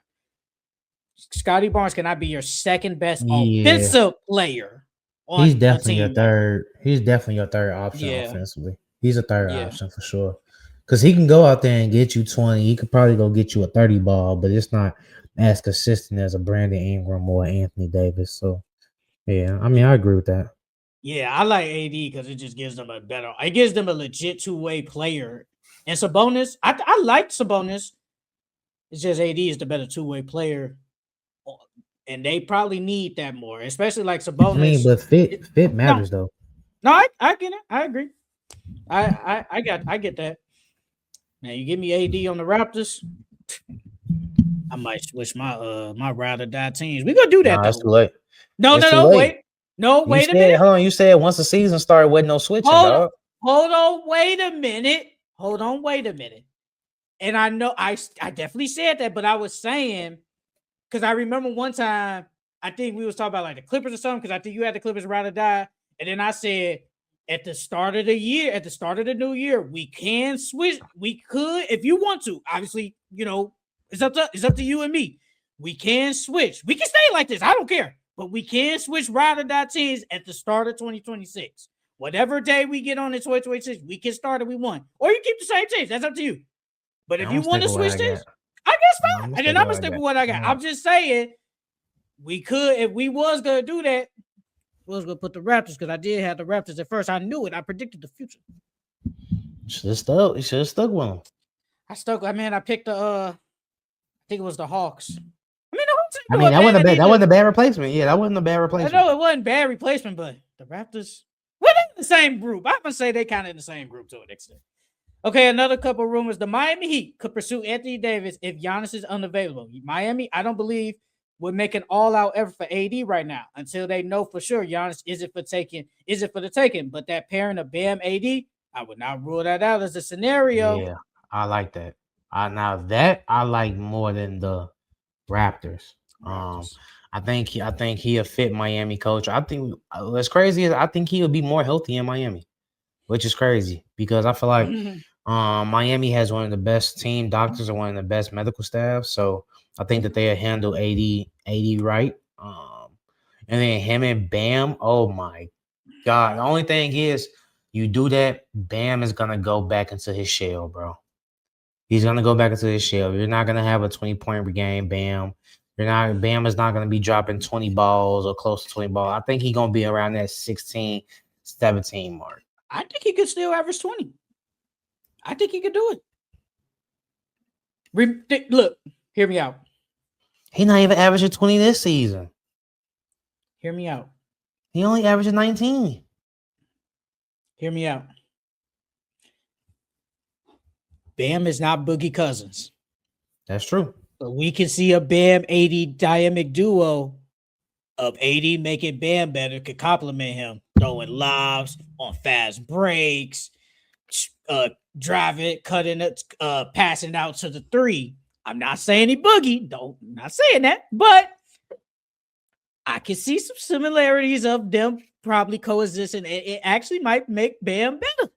Scotty Barnes cannot be your second best offensive player on He's definitely a your team. third. He's definitely your third option Yeah. offensively. He's a third option for sure. Because he can go out there and get you 20. He could probably go get you a 30 ball, but it's not as consistent as a Brandon Ingram or Anthony Davis. So, yeah, I mean, I agree with that. Yeah, I like AD because it just gives them it gives them a legit two-way player. And Sabonis, I like Sabonis. It's just AD is the better two-way player. And they probably need that more, especially like Sabonis. I mean, but fit matters though. No, I get it. I agree. I get that. Now you give me AD on the Raptors, I might switch my my ride or die teams. We're gonna do that though. It's too late. No, wait. No, wait a minute. Hold on, you said once the season started, wasn't no switching, dog. Hold on, wait a minute. And I know I definitely said that, but I was saying because I remember one time I think we was talking about like the Clippers or something because I think you had the Clippers ride or die, and then I said at the start of the year, at the start of the new year, we can switch. We could if you want to. Obviously, it's up to you and me. We can switch. We can stay like this. I don't care. But we can switch ride or die teams at the start of 2026. Whatever day we get on in 2026, we can start if we want. Or you keep the same teams. That's up to you. But if you want to switch teams, I guess fine. And then I'm going to stick with what I got. I'm just saying, we could, if we was going to do that, we was going to put the Raptors because I did have the Raptors at first. I knew it. I predicted the future. Should have stuck. You should have stuck with them. I picked the, I think it was the Hawks. That wasn't a bad replacement. Yeah, that wasn't a bad replacement. I know it wasn't bad replacement, but the Raptors, well, they're in the same group. I'm gonna say they kind of in the same group to an extent. Okay, another couple of rumors: the Miami Heat could pursue Anthony Davis if Giannis is unavailable. Miami, I don't believe, would make an all-out effort for AD right now until they know for sure Giannis isn't for the taking. But that pairing of Bam AD, I would not rule that out as a scenario. Yeah, I like that. I like more than the Raptors. I think he'll fit Miami culture. I think what's crazy is I think he'll be more healthy in Miami, which is crazy because I feel like Miami has one of the best team doctors and one of the best medical staff. So I think that they'll handle AD right. And then him and Bam, oh my God. The only thing is you do that, Bam is gonna go back into his shell, bro. He's gonna go back into his shell. You're not gonna have a 20-point per game, Bam. Bam is not going to be dropping 20 balls or close to 20 balls. I think he's going to be around that 16, 17 mark. I think he could still average 20. I think he could do it. Look, hear me out. He's not even averaging 20 this season. Hear me out. He only averaging 19. Hear me out. Bam is not Boogie Cousins. That's true. But we can see a Bam AD dynamic duo of AD making Bam better, could complement him, throwing lobs on fast breaks, driving, cutting it, passing out to the three. I'm not saying he boogie. I'm not saying that, but I can see some similarities of them probably coexisting. It actually might make Bam better.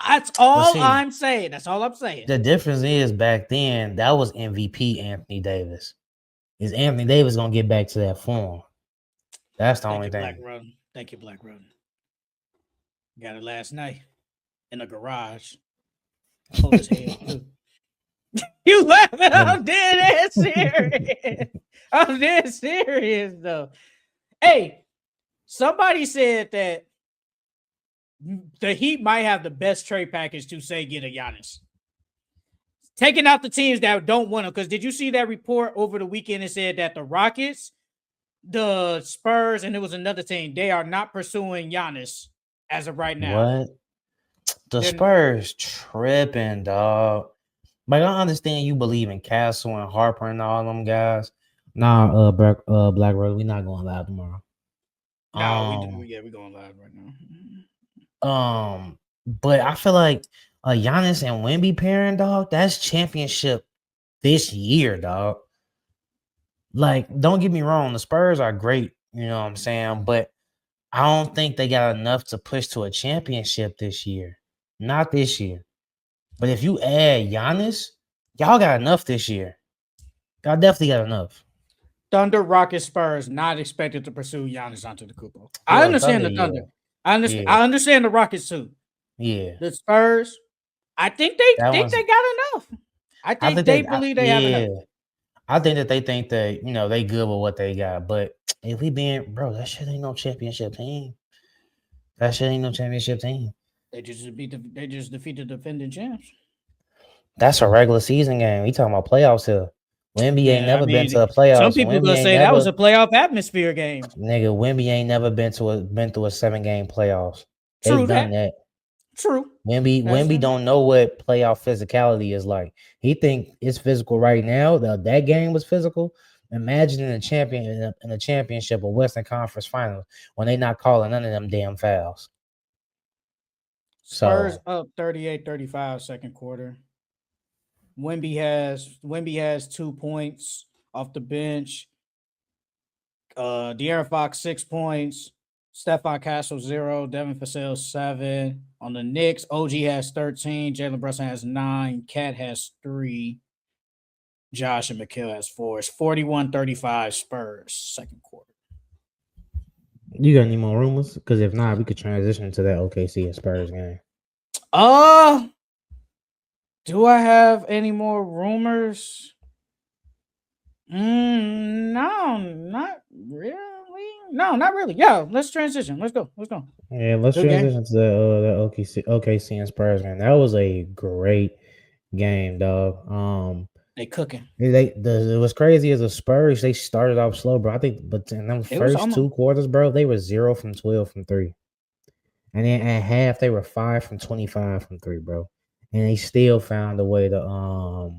That's all I'm saying. That's all I'm saying. The difference is back then that was MVP Anthony Davis. Is Anthony Davis gonna get back to that form? That's the only Black thing. Run. Thank you, Black Run. Got it last night in the garage. Cold as hell too. You laughing? I'm dead serious. I'm dead serious though. Hey, somebody said that the Heat might have the best trade package to say get a Giannis. Taking out the teams that don't want him. Because did you see that report over the weekend? It said that the Rockets, the Spurs, and it was another team. They are not pursuing Giannis as of right now. What? The Spurs tripping, dog. But I understand you believe in Castle and Harper and all them guys. Nah, Black Rose, we not going live tomorrow. No, we're going live right now. But I feel like a Giannis and Wemby pairing, dog, that's championship this year, dog. Like, don't get me wrong, the Spurs are great, you know what I'm saying? But I don't think they got enough to push to a championship this year. Not this year. But if you add Giannis, y'all got enough this year. Y'all definitely got enough. Thunder, Rockets, Spurs not expected to pursue Giannis Antetokounmpo. I understand the Thunder. Yeah. I understand the Rockets too. Yeah. The Spurs, I think they got enough. I think they believe they have enough. I think that they think that, you know, they good with what they got. But if we being, bro, that shit ain't no championship team. That shit ain't no championship team. They just defeated the defending champs. That's a regular season game. We talking about playoffs here. Wemby ain't never been to a playoffs. Some people gonna say that was a playoff atmosphere game. Nigga, Wemby ain't never been through a 7-game playoffs. They've done that. True. Wemby don't know what playoff physicality is like. He think it's physical right now. That game was physical. Imagine in a championship or Western Conference Finals when they not calling none of them damn fouls. Spurs up 38-35 second quarter. Wemby has 2 points off the bench. De'Aaron Fox 6 points. Stephon Castle 0. Devin Vassell 7. On the Knicks, OG has 13. Jalen Brunson has 9. Cat has 3. Josh and McHale has 4. It's 41-35 Spurs second quarter. You got any more rumors? Because if not, we could transition to that OKC and Spurs game. Do I have any more rumors? No, not really. No, not really. Yeah, let's transition. Let's go. Yeah, let's transition to the OKC and Spurs game. That was a great game, dog. They cooking. It was crazy as the Spurs. They started off slow, bro. I think, but in them first 2 quarters, bro, they were 0 from 12 from 3, and then at half they were 5 from 25 from 3, bro. And they still found a way to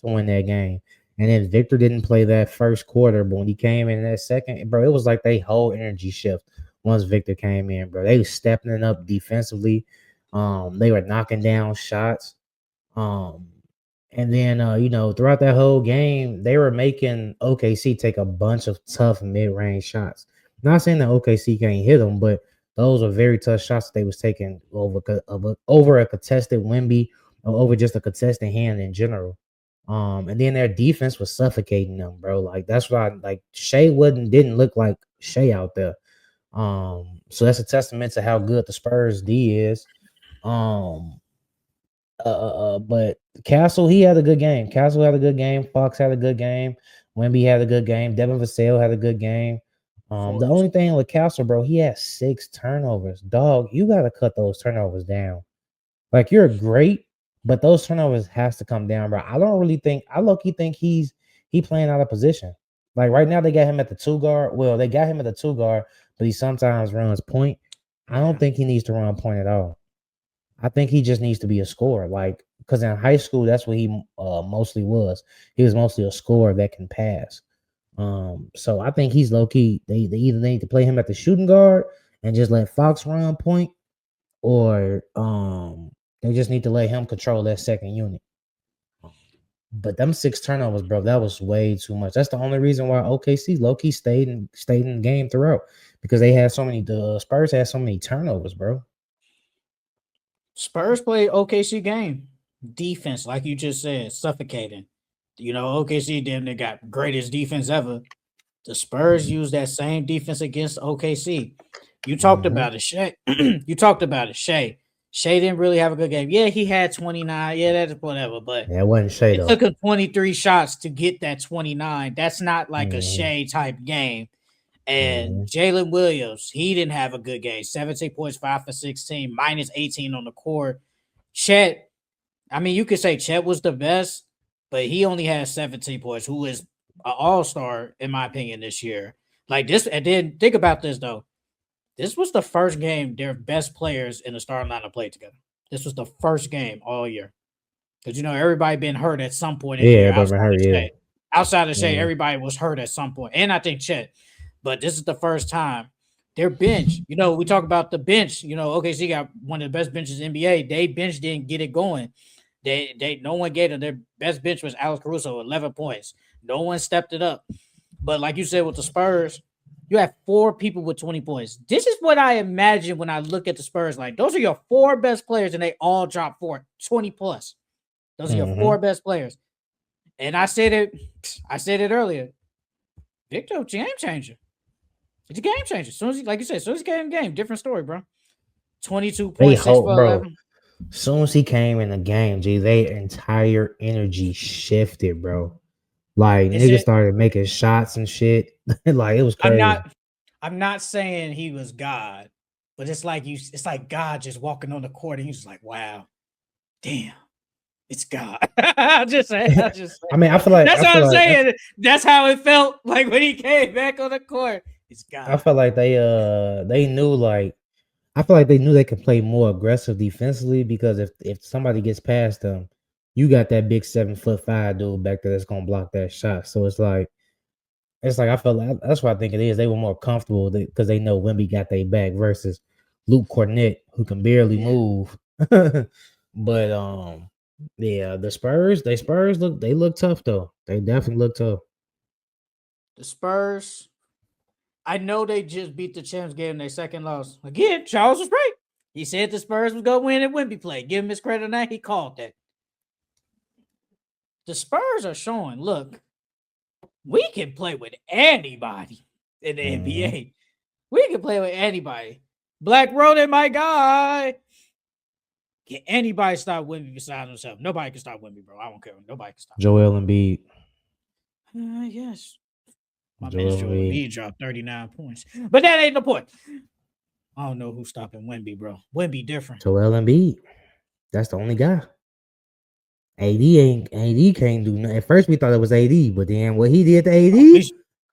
win that game. And then Victor didn't play that first quarter, but when he came in that second, bro, it was like they whole energy shift once Victor came in, bro. They were stepping it up defensively. They were knocking down shots. And then throughout that whole game, they were making OKC take a bunch of tough mid-range shots. Not saying that OKC can't hit them, but those are very tough shots that they was taking over a contested Wemby or over just a contested hand in general. And then their defense was suffocating them, bro. Like that's why, Shea didn't look like Shea out there. So that's a testament to how good the Spurs D is. But Castle, he had a good game. Fox had a good game. Wemby had a good game. Devin Vassell had a good game. The only thing with Castle, bro, he had 6 turnovers. Dog, you gotta cut those turnovers down. Like, you're great, but those turnovers has to come down, bro. I low-key think he playing out of position. Like right now, they got him at the 2 guard. Well, they got him at the 2 guard, but he sometimes runs point. I don't think he needs to run point at all. I think he just needs to be a scorer. Like, because in high school, that's what he mostly was. He was mostly a scorer that can pass. So I think he's low-key. They either need to play him at the shooting guard and just let Fox run point, or they just need to let him control that second unit. But them 6 turnovers, bro, that was way too much. That's the only reason why OKC low-key stayed in the game throughout, because they had so many. The Spurs had so many turnovers, bro. Spurs play OKC game. Defense, like you just said, suffocating. You know, OKC damn they got greatest defense ever. The Spurs use that same defense against OKC. You talked Mm-hmm. about it, Shay. You talked about it, Shay. Shay didn't really have a good game. Yeah, he had 29. Yeah, that's whatever. But Yeah, it wasn't Shea it though. took him 23 shots to get that 29. That's not like a Mm-hmm. Shea type game. Mm-hmm. And Jalen Williams, he didn't have a good game. 17 points, 5 for 16, minus 18 on the court. Chet, I mean, you could say Chet was the best, but he only has 17 points, who is an all-star, in my opinion, this year. Like this, and then think about this though. This was the first game their best players in the starting lineup played together. This was the first game all year. Because you know, everybody been hurt at some point in the Yeah, year but outside hurt. of Yeah. Shea. Outside of Shea, Mm-hmm. everybody was hurt at some point. And I think Chet. But this is the first time their bench, you know, we talk about the bench, you know, OKC got one of the best benches in the NBA. They bench didn't get it going. No one gave them their best bench was Alex Caruso, 11 points. No one stepped it up. But like you said with the Spurs, you have 4 people with 20 points. This is what I imagine when I look at the Spurs. Like those are your 4 best players, and they all drop 20 plus. Those are your 4 best players. And I said it earlier. Victor, game changer. It's a game changer. As soon as he, like you said, as soon as he came in the game, different story, bro. 22 They points, 6 hope, for bro. 11. As soon as he came in the game, G, their entire energy shifted, bro. Like niggas started making shots and shit. Like it was crazy. I'm not saying he was God, but it's like God just walking on the court and he's just like, wow, damn, it's God. I just say. I mean, I feel like that's what I'm saying. That's how it felt like when he came back on the court. It's God. I felt like they knew, like, I feel like they knew they could play more aggressive defensively, because if somebody gets past them, you got that big 7'5" dude back there that's gonna block that shot. So it's like I felt like that's what I think it is. They were more comfortable because they know Wemby got their back versus Luke Cornett, who can barely move. But yeah, the Spurs look tough though. They definitely look tough. The Spurs, I know they just beat the champs, gave them their second loss. Again, Charles was right. He said the Spurs was going to win at Wemby play. Give him his credit on that. He called that. The Spurs are showing, look, we can play with anybody in the NBA. We can play with anybody. Black Roden, my guy. Can anybody stop Wemby besides himself? Nobody can stop Wemby, bro. I don't care. Nobody can stop Joel Embiid. Yes. My man Joel Embiid dropped 39 points. But that ain't the point. I don't know who's stopping Wemby, bro. Wemby different. Joel Embiid. That's the only guy. AD can't do nothing. At first we thought it was AD, but then what he did to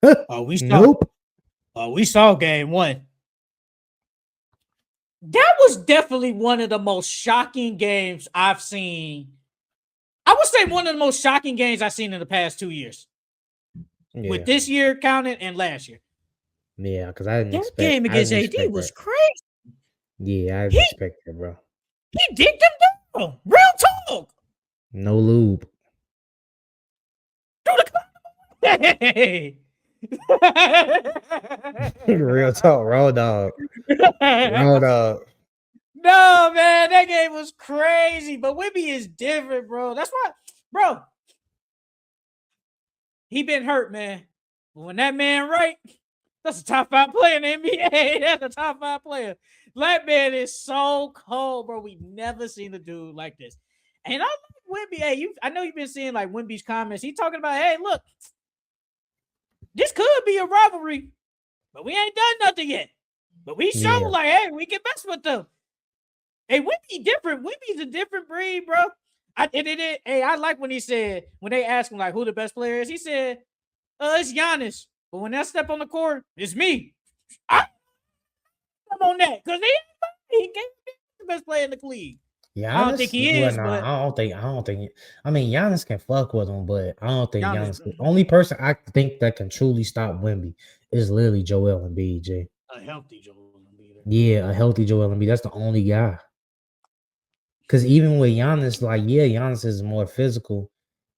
AD? Nope. We saw game 1. That was definitely one of the most shocking games I've seen. I would say one of the most shocking games I've seen in the past 2 years. Yeah. With this year counted and last year. Yeah, because I didn't expect that game against AD was crazy. Yeah, I didn't expect that, bro. He digged him down. Real talk. No lube. Hey. Real talk, raw dog. Raw dog. No, man, that game was crazy. But Wemby is different, bro. That's why, bro. He been hurt, man. But when that man right, that's a top 5 player in the NBA. That's a top 5 player. That man is so cold, bro. We've never seen a dude like this. And I like Wemby. Hey, I know you've been seeing like Wemby's comments. He's talking about, hey, look, this could be a rivalry, but we ain't done nothing yet. But we show like, hey, we can mess with them. Hey, Wemby different. Wemby's a different breed, bro. I like when he said, when they asked him like who the best player is, he said, it's Giannis. But when I step on the court, it's me. I'm on that because he can't be the best player in the league. Giannis, I don't think he is. But I don't think. I mean, Giannis can fuck with him, but I don't think Giannis. The only person I think that can truly stop Wemby is literally Joel Embiid, Jay. A healthy Joel Embiid. Yeah, a healthy Joel Embiid. That's the only guy. Because even with Giannis, like, yeah, Giannis is more physical,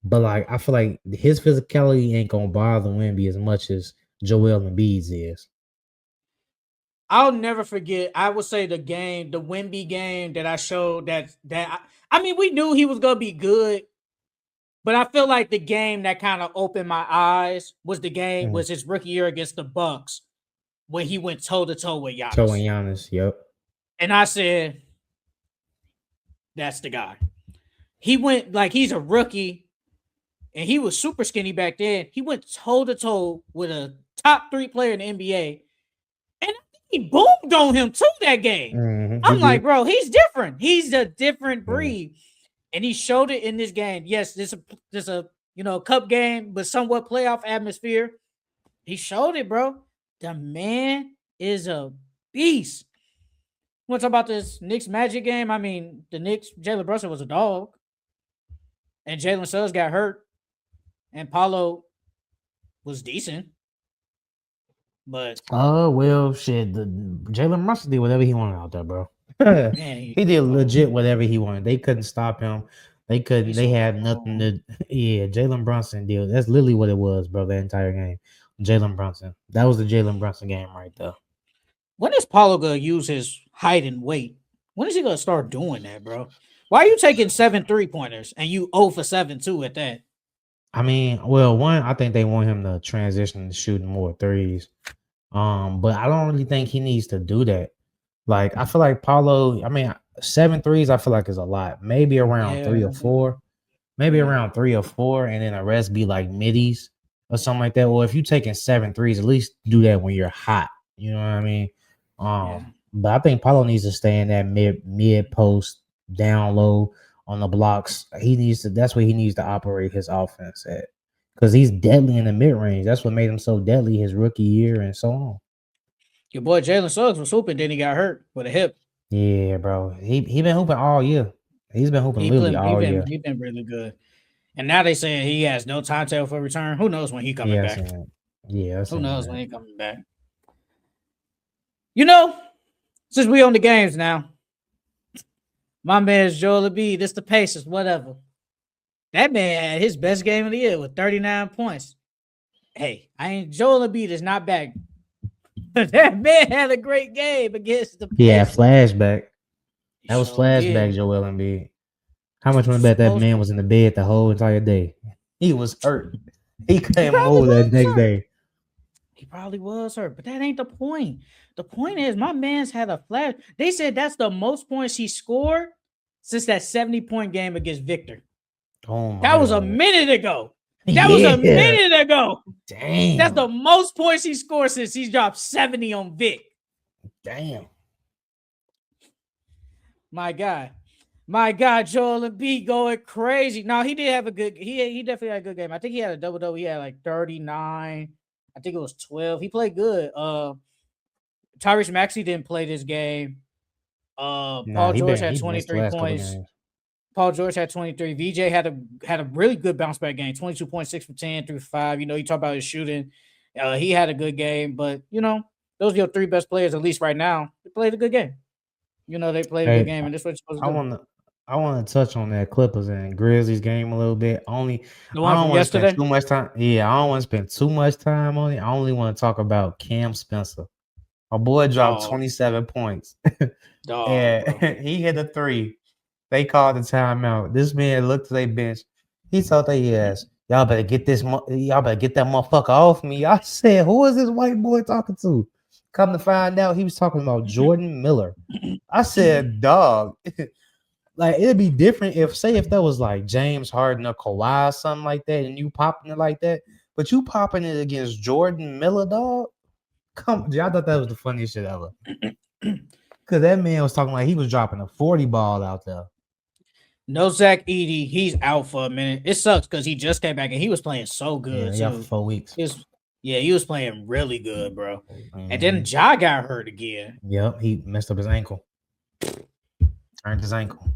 But like I feel like his physicality ain't gonna bother Wemby as much as Joel Embiid's is. I'll never forget. I would say the Wemby game that I showed I mean, we knew he was gonna be good, but I feel like the game that kind of opened my eyes was his rookie year against the Bucks when he went toe to toe with Toe and Giannis, Giannis, yep. and I said, "That's the guy." He went like he's a rookie, and he was super skinny back then. He went toe to toe with a top 3 player in the NBA, and he boomed on him too that game. I'm like, bro, he's different. He's a different breed. And he showed it in this game. Yes, this a cup game, but somewhat playoff atmosphere. He showed it, bro. The man is a beast. Want to talk about this Knicks Magic game? I mean, the Knicks, Jalen Brunson was a dog. And Jalen Suggs got hurt. And Paulo was decent. But well, shit. The Jalen Brunson did whatever he wanted out there, bro. man, he did legit whatever he wanted. They couldn't stop him. They couldn't. They had nothing to. Yeah, Jalen Brunson did. That's literally what it was, bro. That entire game, Jalen Brunson. That was the Jalen Brunson game right there. When is Paulo gonna use his height and weight? When is he gonna start doing that, bro? Why are you taking 7 3-pointers and you 0 for 7 too at that? I mean, well, one, I think they want him to transition to shooting more threes. But I don't really think he needs to do that. Like, I feel like Paulo, I mean, 7 threes, I feel like is a lot. Maybe around 3 or 4. Maybe around 3 or 4, and then the rest be like middies or something like that. Or if you're taking 7 threes, at least do that when you're hot. You know what I mean? But I think Paulo needs to stay in that mid post, down low on the blocks. That's where he needs to operate his offense at. Because he's deadly in the mid range. That's what made him so deadly his rookie year and so on. Your boy Jalen Suggs was hooping, then he got hurt with a hip. Yeah, bro. He been hooping all year. He's been hooping literally all year. He's been really good. And now they saying he has no timetable for return. Who knows when he coming back? Yeah. Who knows when he coming back? You know, since we on the games now, my man's Joel Embiid. This the Pacers, whatever. That man had his best game of the year with 39 points. Hey, Joel Embiid is not back. That man had a great game against the Pacers. Yeah, flashback. That was flashback, Joel Embiid. How much want to bet that man was in the bed the whole entire day? He was hurt. He couldn't move that next day. He probably was hurt, but that ain't the point. The point is, my man's had a flash. They said that's the most points he scored since that 70-point game against Victor. Oh my that was a minute ago. That was a minute ago. Damn. That's the most points he scored since he dropped 70 on Vic. Damn. My God, Joel Embiid going crazy. Now he did have a good. He definitely had a good game. I think he had a double. He had like 39. I think it was 12. He played good. Tyrese Maxey didn't play this game. Paul George had 23 points. Paul George had 23. VJ had a really good bounce back game. 22.6 from 10 through 5. You know, you talk about his shooting. He had a good game, but you know, those are your 3 best players, at least right now. They played a good game. You know, they played a good game, and this is what you're supposed to do. I want to touch on that Clippers and Grizzlies game a little bit. I don't want to spend too much time. Yeah, I don't want to spend too much time on it. I only want to talk about Cam Spencer. My boy dropped 27 points. And he hit a 3. They called the timeout. This man looked to their bench. He told their ass, y'all better get that motherfucker off me. I said, who is this white boy talking to? Come to find out, he was talking about Jordan Miller. I said, dog. Like, it'd be different if that was like James Harden or Kawhi or something like that, and you popping it like that. But you popping it against Jordan Miller, dog? Come on, I thought that was the funniest shit ever. Because that man was talking like he was dropping a 40 ball out there. No Zach Edey, he's out for a minute. It sucks because he just came back and he was playing so good. Yeah, for 4 weeks. He was playing really good, bro. Mm-hmm. And then Ja got hurt again. Yep, he messed up his ankle. Turned his ankle.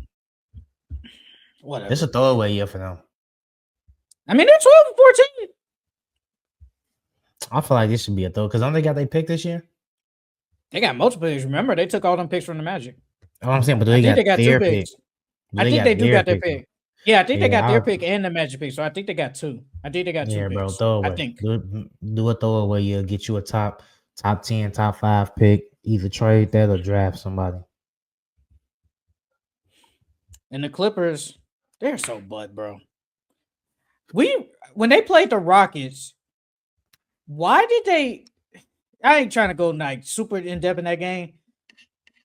Whatever. It's a throwaway year for them. I mean, they're 12 and 14. I feel like this should be a throw because don't they got their pick this year? They got multiple picks. Remember, they took all them picks from the Magic. Oh, I'm saying, but they got 2 picks. I think they do got their pick. Yeah, I think they got Yeah, their pick and the Magic pick, so I think they got two. I think they got two yeah, bro. picks. Throw I away. think. Do a throwaway. You'll get you a top 10, top 5 pick. Either trade that or draft somebody. And the Clippers, they're so butt, bro. When they played the Rockets, why did they? I ain't trying to go like super in depth in that game.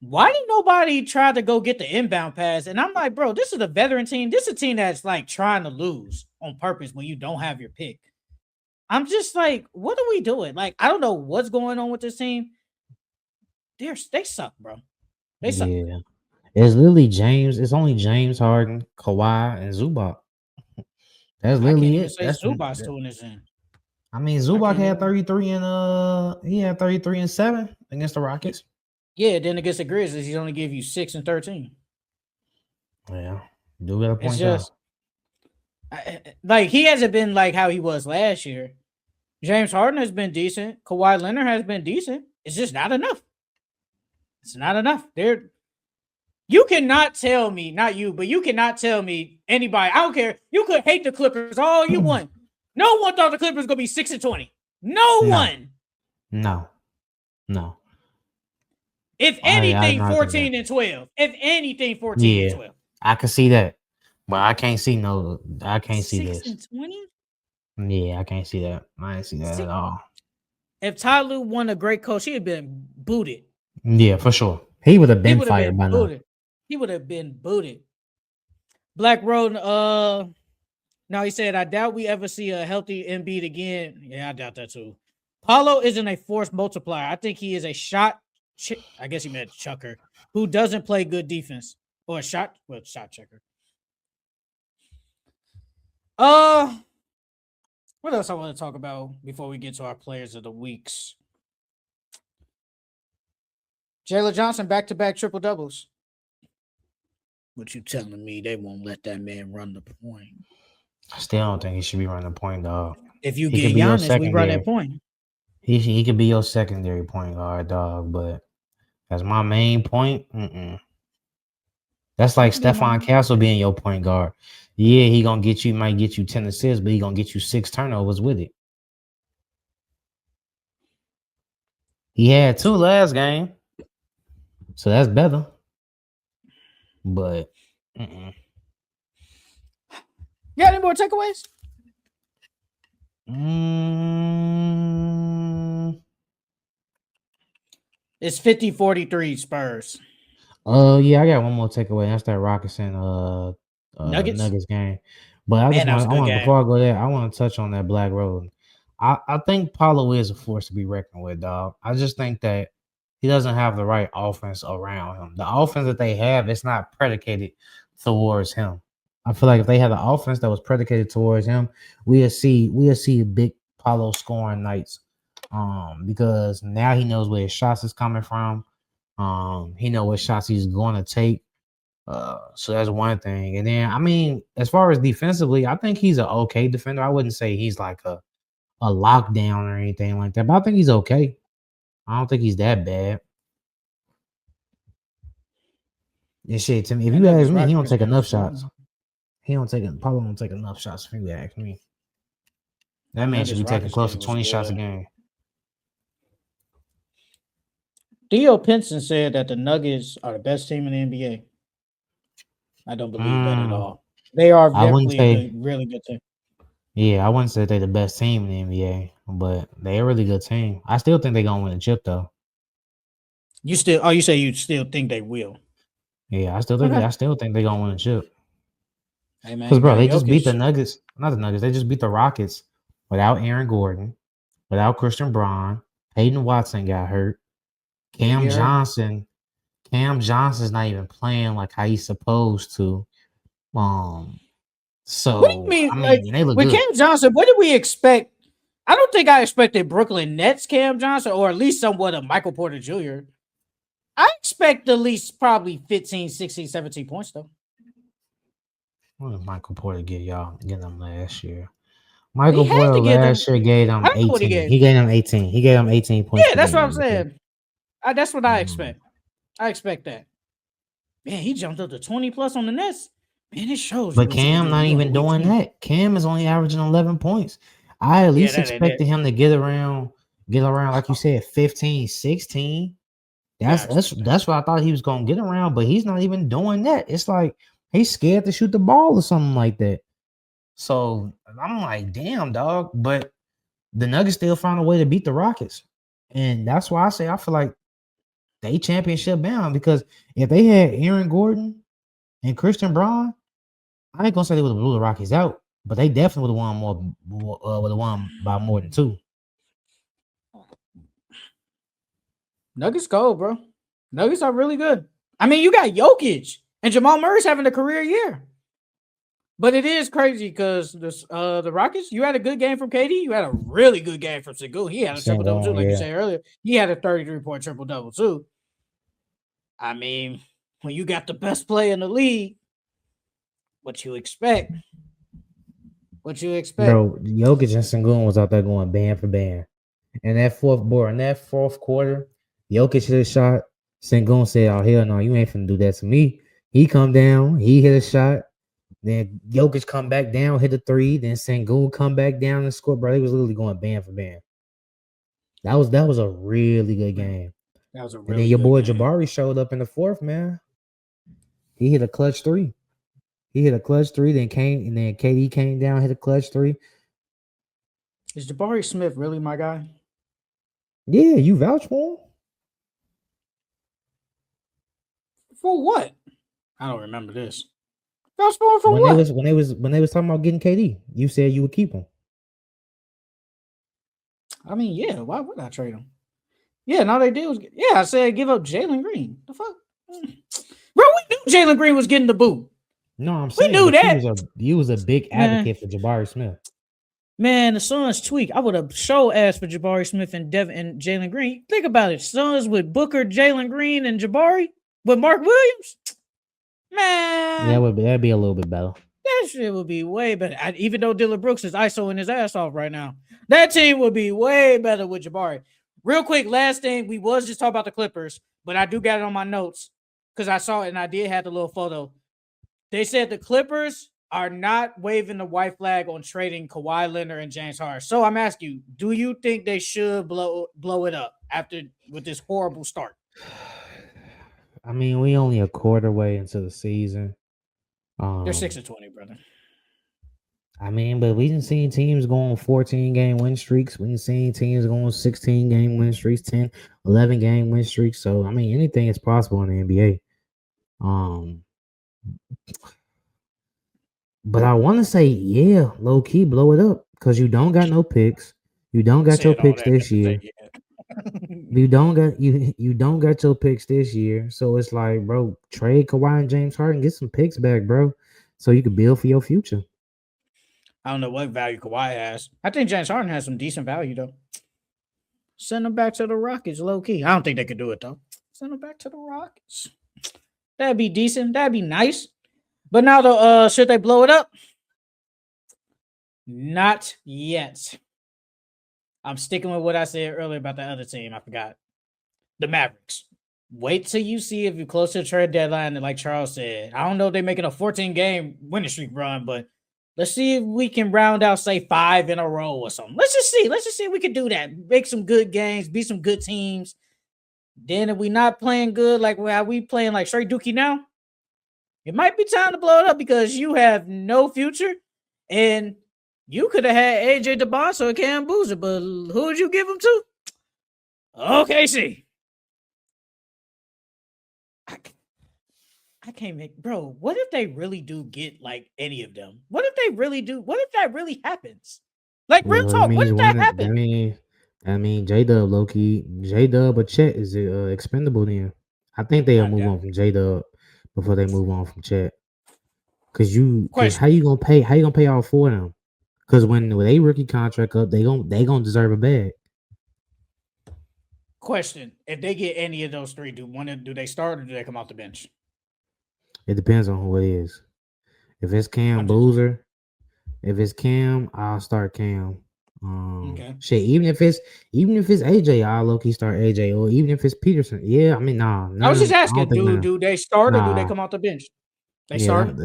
Why did nobody try to go get the inbound pass? And I'm like, bro, this is a veteran team. This is a team that's like trying to lose on purpose when you don't have your pick. I'm just like, what are we doing? Like, I don't know what's going on with this team. They suck, bro. They suck. Yeah, it's literally James. It's only James Harden, Kawhi, and Zubac. That's I can't literally even it. say Zubac's doing this in. I mean, I Zubac can't had even. 33 and he had 33 and 7 against the Rockets. Yeah, then against the Grizzlies, he's only give you 6 and 13. Yeah, do get a It's point out. just like he hasn't been like how he was last year. James Harden has been decent. Kawhi Leonard has been decent. It's just not enough. It's not enough. You cannot tell me, not you, but you cannot tell me anybody. I don't care. You could hate the Clippers all you want. No one thought the Clippers gonna be 6 and 20. No one. No. If anything, 14 and 12. If anything, 14 and 12. I can see that. But I can't see I can't see 6 this. and 20? Yeah, I can't see that. I ain't see that at all. If Ty Lue won a great coach, he'd have been booted. Yeah, for sure. He would have been fired by now. He would have been booted. Black Road, now he said, I doubt we ever see a healthy Embiid again. Yeah, I doubt that too. Paulo isn't a force multiplier. I think he is a I guess he meant chucker, who doesn't play good defense. Or shot checker. What else I want to talk about before we get to our players of the weeks? Jalen Johnson back-to-back triple doubles. What you telling me they won't let that man run the point? I still don't think he should be running the point, dog. If you get Giannis, we run that point. He could be your secondary point guard, dog. But as my main point, that's like Stephon Castle being your point guard. Yeah, he might get you 10 assists, but he gonna get you 6 turnovers with it. He had 2 last game, so that's better. But you got any more takeaways? It's 50-43 Spurs. Yeah, I got one more takeaway. That's that Rockets and Nuggets game. But I before I go there, I want to touch on that Black Road. I think Paulo is a force to be reckoned with, dog. I just think that he doesn't have the right offense around him. The offense that they have, it's not predicated towards him. I feel like if they had an offense that was predicated towards him, we'll see big Paulo scoring nights. Because now he knows where his shots is coming from. He knows what shots he's going to take. So that's one thing. And then, I mean, as far as defensively, I think he's an okay defender. I wouldn't say he's like a lockdown or anything like that, but I think he's okay. I don't think he's that bad. And shit, to me, if you ask me, he don't take enough shots. Paulo don't take enough shots if you ask me. That man should be taking close to 20 shots a game. Theo Pinson said that the Nuggets are the best team in the NBA. I don't believe that at all. They are really good team. Yeah, I wouldn't say they're the best team in the NBA, but they're a really good team. I still think they're gonna win a chip though. You say you still think they will? Yeah, I still think they're gonna win a chip. Hey man, because bro, they just beat the Nuggets. Not the Nuggets. They just beat the Rockets without Aaron Gordon, without Christian Braun. Hayden Watson got hurt. Cam Johnson's not even playing like how he's supposed to. So what do you mean? I mean, they look with good. Cam Johnson, what did we expect? I don't think I expected Brooklyn Nets Cam Johnson, or at least somewhat of Michael Porter Jr. I expect at least probably 15, 16, 17 points though. What did Michael Porter get them last year? Michael Porter last year gave them 18. He gave them 18. He gave them 18 points. Yeah, that's what I'm saying. That's what I expect. I expect that. Man, he jumped up to 20 plus on the Nets. Man, it shows you But what you can Cam do when not you're on a even weak doing team. that. Cam is only averaging 11 points. I at Yeah, least that expected him to get around like you said, 15, 16. yeah, I That's that's expect that. that's what I thought he was gonna get around, but he's not even doing that. It's like he's scared to shoot the ball or something like that. So I'm like, damn, dog. But the Nuggets still found a way to beat the Rockets. And that's why I say I feel like they championship bound because if they had Aaron Gordon and Christian Braun, I ain't gonna say they would have blew the Rockies out, but they definitely would have won would have won by more than 2. Nuggets go, bro. Nuggets are really good. I mean, you got Jokic and Jamal Murray's having a career year. But it is crazy because the Rockets, you had a good game from KD. You had a really good game from Sengun. He had a triple double too, like you Yeah. said earlier. He had a 33-point triple double too. I mean, when you got the best player in the league, what you expect? What you expect? Bro, Jokic and Sengun was out there going band for band. And in that fourth quarter, Jokic hit a shot. Sengun said, "Oh hell no, you ain't finna do that to me." He come down, he hit a shot. Then Jokic come back down, hit a 3. Then Sengun come back down and score. Bro, they was literally going band for band. That was a really good game. That was a And then really your good boy game. Jabari showed up in the fourth, man. He hit a clutch 3. Then KD came down, hit a clutch 3. Is Jabari Smith really my guy? Yeah, you vouch for him. For what? I don't remember this. Vouch for him for When what? they was talking about getting KD, you said you would keep him. I mean, yeah. Why would I trade him? Yeah, all they did was I said give up Jalen Green. The fuck, bro. We knew Jalen Green was getting the boot. No, I'm We saying, knew but that. you was a big Man, advocate for Jabari Smith. man, the Suns tweak. I would have so asked for Jabari Smith and Devin and Jalen Green. Think about it. Suns with Booker, Jalen Green, and Jabari with Mark Williams. Man, That'd be a little bit better. that shit would be way better. Even though Dylan Brooks is ISOing his ass off right now, that team would be way better with Jabari. Real quick, last thing, we was just talking about the Clippers, but I do got it on my notes because I saw it and I did have the little photo. They said the Clippers are not waving the white flag on trading Kawhi Leonard and James Harden. So I'm asking you, do you think they should blow it up with this horrible start? I mean, we only a quarter way into the season. They're 6-20, brother. I mean, but we didn't see teams going 14-game win streaks. We didn't see teams going 16-game win streaks, 10, 11-game win streaks. So, I mean, anything is possible in the NBA. But I want to say, yeah, low key, blow it up because you don't got no picks. You don't got your Said all picks that. this year. You don't got your picks this year. So it's like, bro, trade Kawhi and James Harden, get some picks back, bro, so you can build for your future. I don't know what value Kawhi has. I think James Harden has some decent value though. Send him back to the Rockets, low key. I don't think they could do it though. Send him back to the Rockets. That'd be decent. That'd be nice. But now though, should they blow it up? Not yet. I'm sticking with what I said earlier about the other team. I forgot. The Mavericks. Wait till you see if you're close to the trade deadline. And like Charles said, I don't know if they're making a 14-game winning streak run, but let's see if we can round out, say, 5 in a row or something. Let's just see. Let's just see if we can do that. Make some good games, beat some good teams. Then if we not playing good, like how we playing like straight dookie now, it might be time to blow it up because you have no future. And you could have had AJ DeBosa or Cam Boozer, but who would you give him to? OKC. I can't make, bro. What if they really do get like any of them? What if they really do? What if that really happens? Like real talk. What if that happens? I mean, J Dub, low key, J Dub or Chet is expendable. Then I think they'll move on from J Dub before they move on from Chet. Cause how you gonna pay all 4 of them? Cause when they rookie contract up, they gonna deserve a bag. Question: if they get any of those 3, do they start or do they come off the bench? It depends on who it is. If it's Cam Boozer, if it's Cam, I'll start Cam. Okay. Shit, even if it's AJ, I'll low key start AJ. Or even if it's Peterson, yeah. I mean, nah. I was just asking, do they start or do they come off the bench? They Yeah, start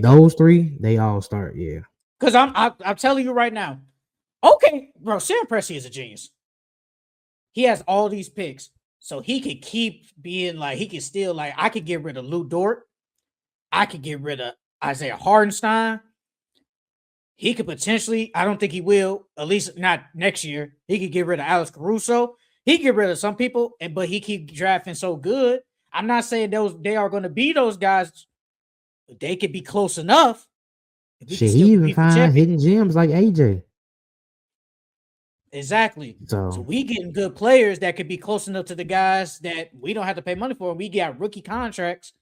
those three, they all start. Yeah. because I'm telling you right now. Okay, bro, Sam Presti is a genius. He has all these picks, so he could keep being like he could still like I could get rid of Lou Dort, I could get rid of Isaiah Hardenstein. He could potentially, I don't think he will, at least not next year. He could get rid of Alex Caruso. He could get rid of some people, but he keep drafting so good. I'm not saying they are going to be those guys, but they could be close enough. If we can Shit, he still even compete for find champions. hidden gems like AJ. Exactly. So So we getting good players that could be close enough to the guys that we don't have to pay money for. We got rookie contracts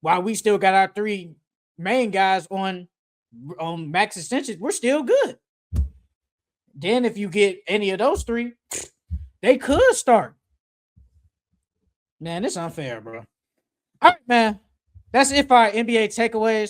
while we still got our three main guys on max extensions. We're still good. Then if you get any of those three, they could start. Man, it's unfair, bro. All right, man. That's it for our NBA takeaways.